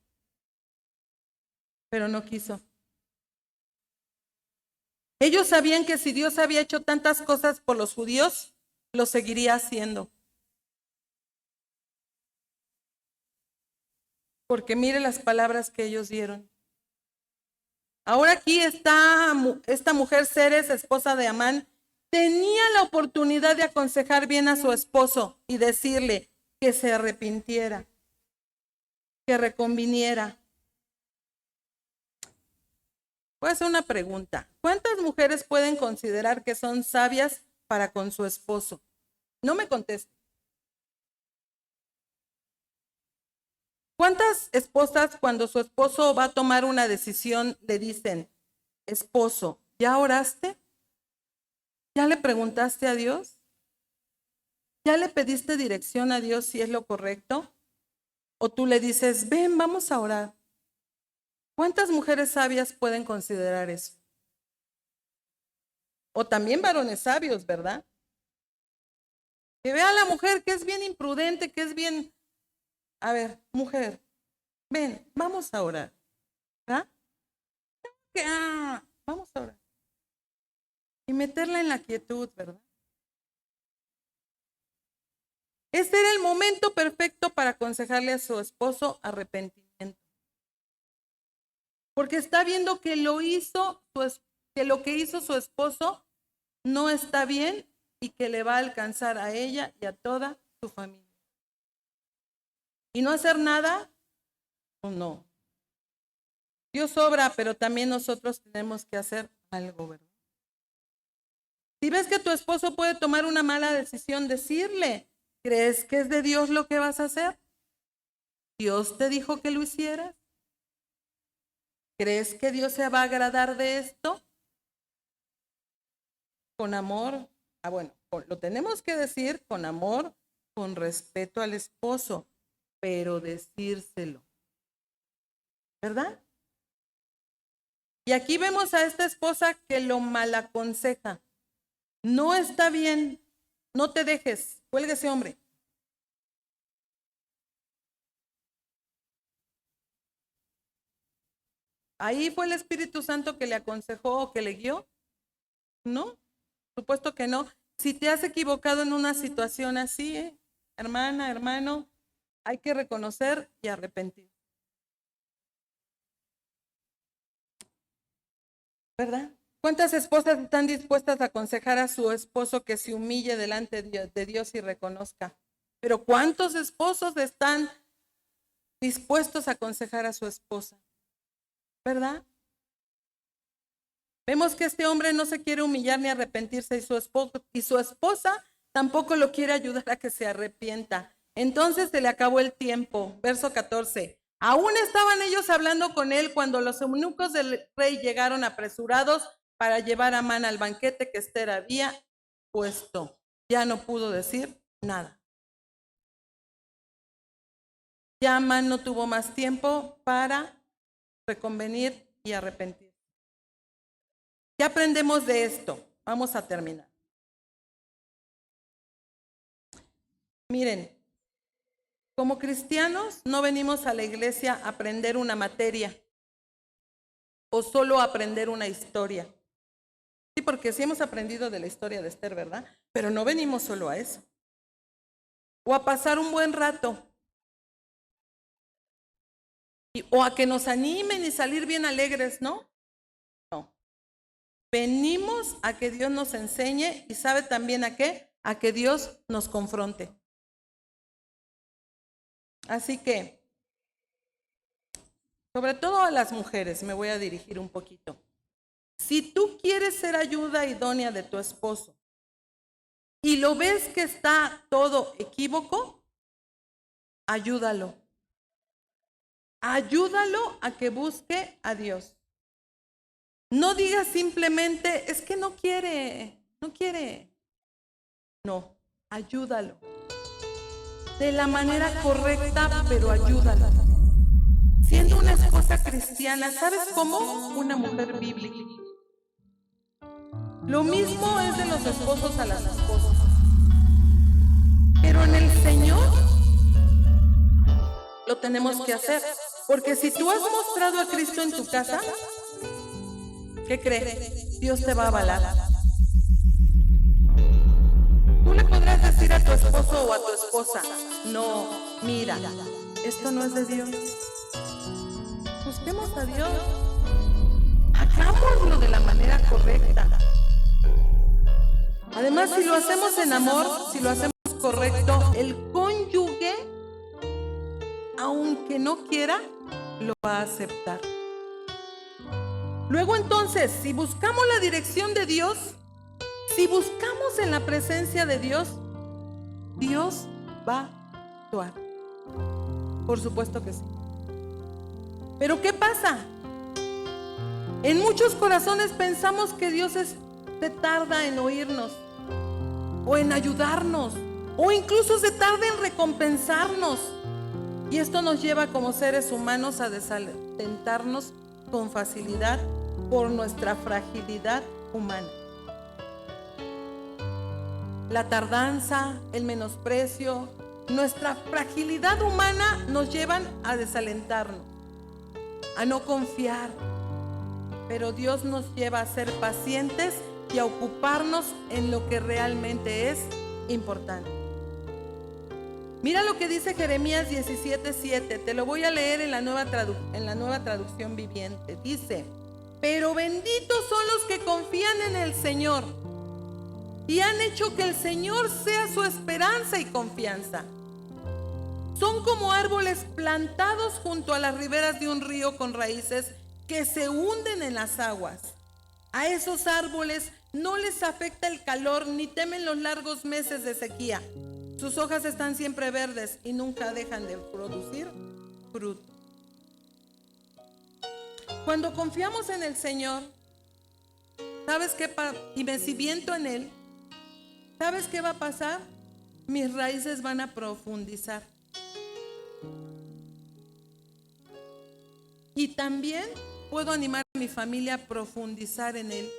pero no quiso. Ellos sabían que si Dios había hecho tantas cosas por los judíos, lo seguiría haciendo. Porque mire las palabras que ellos dieron. Ahora aquí está esta mujer Zeres, esposa de Amán, tenía la oportunidad de aconsejar bien a su esposo y decirle que se arrepintiera, que reconviniera. Voy a hacer una pregunta. ¿Cuántas mujeres pueden considerar que son sabias para con su esposo? No me conteste. ¿Cuántas esposas cuando su esposo va a tomar una decisión le dicen, esposo, ¿ya oraste? ¿Ya le preguntaste a Dios? ¿Ya le pediste dirección a Dios si es lo correcto? ¿O tú le dices, ven, vamos a orar? ¿Cuántas mujeres sabias pueden considerar eso? O también varones sabios, ¿verdad? Que vea a la mujer que es bien imprudente, que es bien... A ver, mujer, ven, vamos a orar. ¿Verdad? Vamos a orar. Y meterla en la quietud, ¿verdad? Este era el momento perfecto para aconsejarle a su esposo arrepentimiento. Porque está viendo que lo que hizo su esposo no está bien y que le va a alcanzar a ella y a toda su familia. ¿Y no hacer nada? Pues no. Dios obra, pero también nosotros tenemos que hacer algo, ¿verdad? Si ves que tu esposo puede tomar una mala decisión, decirle, ¿crees que es de Dios lo que vas a hacer? ¿Dios te dijo que lo hicieras? ¿Crees que Dios se va a agradar de esto? Con amor. Bueno, lo tenemos que decir con amor, con respeto al esposo, pero decírselo. ¿Verdad? Y aquí vemos a esta esposa que lo malaconseja. No está bien, no te dejes, cuelga ese hombre. ¿Ahí fue el Espíritu Santo que le aconsejó o que le guió? No, supuesto que no. Si te has equivocado en una situación así, hermana, hermano, hay que reconocer y arrepentir. ¿Verdad? ¿Cuántas esposas están dispuestas a aconsejar a su esposo que se humille delante de Dios y reconozca? Pero ¿cuántos esposos están dispuestos a aconsejar a su esposa? ¿Verdad? Vemos que este hombre no se quiere humillar ni arrepentirse y su esposa tampoco lo quiere ayudar a que se arrepienta. Entonces se le acabó el tiempo. Verso 14. Aún estaban ellos hablando con él cuando los eunucos del rey llegaron apresurados para llevar a Amán al banquete que Esther había puesto. Ya no pudo decir nada. Ya Amán no tuvo más tiempo para reconvenir y arrepentir. ¿Qué aprendemos de esto? Vamos a terminar. Miren, como cristianos no venimos a la iglesia a aprender una materia o solo a aprender una historia. Sí, porque sí hemos aprendido de la historia de Esther, ¿verdad? Pero no venimos solo a eso. O a pasar un buen rato. O a que nos animen y salir bien alegres, ¿no? No. Venimos a que Dios nos enseñe y sabe también a qué, a que Dios nos confronte. Así que, sobre todo a las mujeres, me voy a dirigir un poquito. Si tú quieres ser ayuda idónea de tu esposo y lo ves que está todo equívoco, ayúdalo. Ayúdalo a que busque a Dios. No digas simplemente, es que no quiere, no quiere. No, ayúdalo. de la manera correcta, pero ayúdala. Siendo una esposa cristiana, ¿sabes cómo? Una mujer bíblica. Lo mismo es de los esposos a las esposas. Pero en el Señor lo tenemos que hacer. Porque si tú has mostrado a Cristo en tu casa, ¿qué crees? Dios te va a avalar. Tú le podrás decir a tu esposo o a tu esposa: no, mira, esto no es de Dios. Busquemos a Dios. Hagámoslo de la manera correcta. Además, si lo hacemos en amor, si lo hacemos correcto, el cónyuge, aunque no quiera, lo va a aceptar. Luego entonces, si buscamos la dirección de Dios, si buscamos en la presencia de Dios, Dios va a actuar. Por supuesto que sí. Pero ¿qué pasa? En muchos corazones pensamos que Dios se tarda en oírnos, o en ayudarnos, o incluso se tarda en recompensarnos. Y esto nos lleva como seres humanos a desalentarnos con facilidad por nuestra fragilidad humana. La tardanza, el menosprecio, nuestra fragilidad humana nos llevan a desalentarnos, a no confiar. Pero Dios nos lleva a ser pacientes y a ocuparnos en lo que realmente es importante. Mira lo que dice Jeremías 17:7. Te lo voy a leer en la nueva traducción viviente. Dice: pero benditos son los que confían en el Señor y han hecho que el Señor sea su esperanza y confianza. Son como árboles plantados junto a las riberas de un río con raíces que se hunden en las aguas. A esos árboles no les afecta el calor ni temen los largos meses de sequía. Sus hojas están siempre verdes y nunca dejan de producir fruto. Cuando confiamos en el Señor, ¿sabes qué? Y me cimiento en Él, ¿sabes qué va a pasar? Mis raíces van a profundizar. Y también puedo animar a mi familia a profundizar en Él.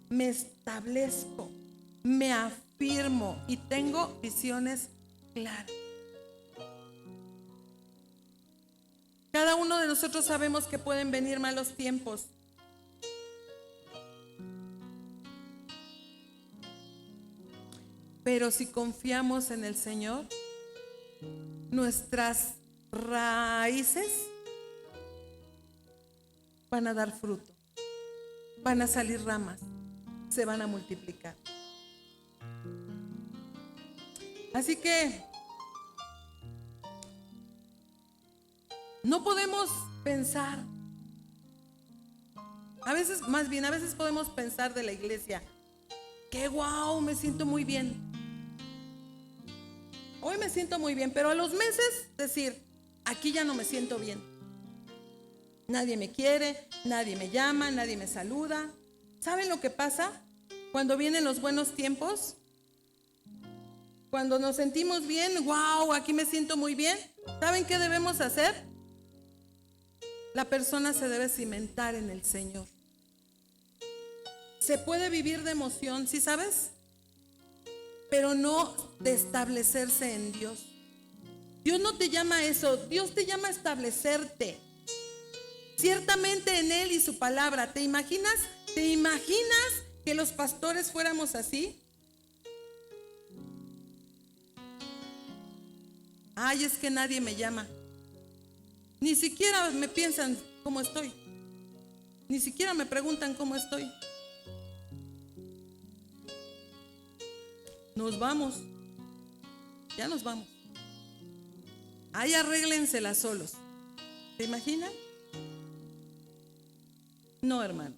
Me establezco, me afirmo y tengo visiones claras. Cada uno de nosotros sabemos que pueden venir malos tiempos. Pero si confiamos en el Señor, nuestras raíces van a dar fruto, van a salir ramas, se van a multiplicar. Así que no podemos pensar, a veces podemos pensar de la iglesia, que wow, me siento muy bien. Hoy me siento muy bien, pero a los meses decir, aquí ya no me siento bien. Nadie me quiere, nadie me llama, nadie me saluda. ¿Saben lo que pasa cuando vienen los buenos tiempos? Cuando nos sentimos bien, wow, aquí me siento muy bien. ¿Saben qué debemos hacer? La persona se debe cimentar en el Señor. Se puede vivir de emoción, ¿sí sabes? Pero no de establecerse en Dios. Dios no te llama a eso, Dios te llama a establecerte. Ciertamente en Él y su palabra. ¿Te imaginas que los pastores fuéramos así? Ay, es que nadie me llama. Ni siquiera me piensan cómo estoy. Ni siquiera me preguntan cómo estoy. Nos vamos. Ya nos vamos. Ahí arréglenselas solos. ¿Te imaginan? No, hermano.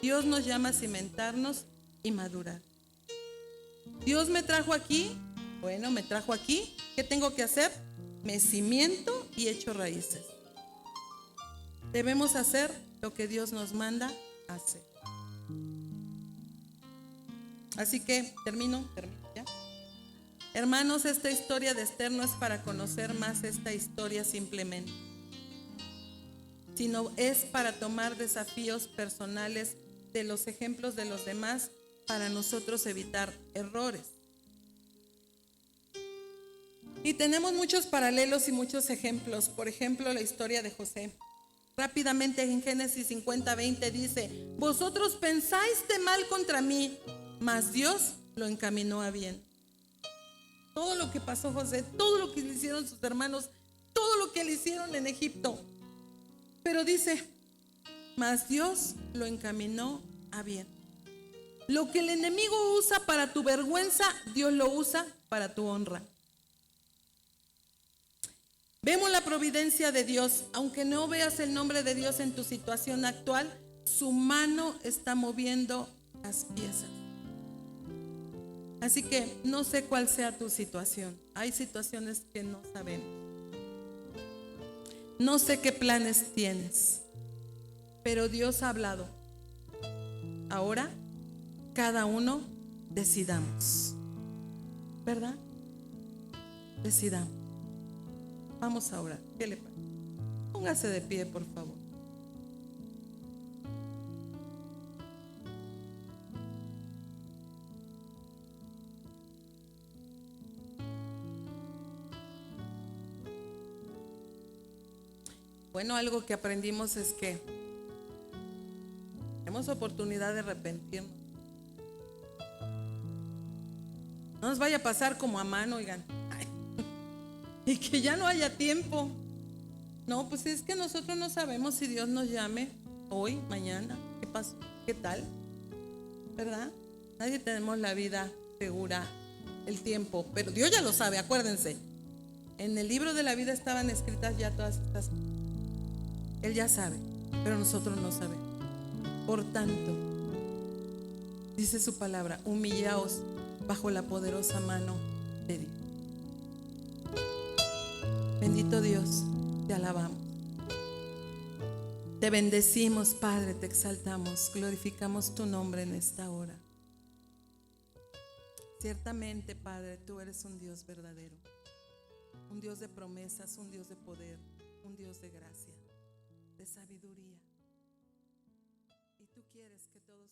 Dios nos llama a cimentarnos y madurar. Dios me trajo aquí. Bueno, me trajo aquí. ¿Qué tengo que hacer? Me cimiento y echo raíces. Debemos hacer lo que Dios nos manda hacer. Así que termino ya. Hermanos, esta historia de Esther no es para conocer más esta historia simplemente, sino es para tomar desafíos personales de los ejemplos de los demás para nosotros evitar errores. Y tenemos muchos paralelos y muchos ejemplos. Por ejemplo, la historia de José. Rápidamente en Génesis 50:20 dice: vosotros pensáis de mal contra mí, mas Dios lo encaminó a bien. Todo lo que pasó José, todo lo que le hicieron sus hermanos, todo lo que le hicieron en Egipto. Pero dice, mas Dios lo encaminó a bien. Lo que el enemigo usa para tu vergüenza, Dios lo usa para tu honra. Vemos la providencia de Dios. Aunque no veas el nombre de Dios en tu situación actual, su mano está moviendo las piezas. Así que no sé cuál sea tu situación. Hay situaciones que no sabemos. No sé qué planes tienes, pero Dios ha hablado. Ahora, cada uno decidamos, ¿verdad? Decidamos. Vamos a orar. ¿Qué le parece? Póngase de pie, por favor. Bueno, algo que aprendimos es que tenemos oportunidad de arrepentirnos. No nos vaya a pasar como a mano, oigan. Ay, y que ya no haya tiempo. No, pues es que nosotros no sabemos si Dios nos llame hoy, mañana. ¿Qué pasó? ¿Qué tal? ¿Verdad? Nadie tenemos la vida segura, el tiempo, pero Dios ya lo sabe, acuérdense. En el libro de la vida estaban escritas ya todas estas cosas. Él ya sabe, pero nosotros no sabemos. Por tanto, dice su palabra, humillaos bajo la poderosa mano de Dios. Bendito Dios, te alabamos. Te bendecimos, Padre, te exaltamos, glorificamos tu nombre en esta hora. Ciertamente, Padre, tú eres un Dios verdadero, un Dios de promesas, un Dios de poder, un Dios de gracia, de sabiduría. Y tú quieres que todos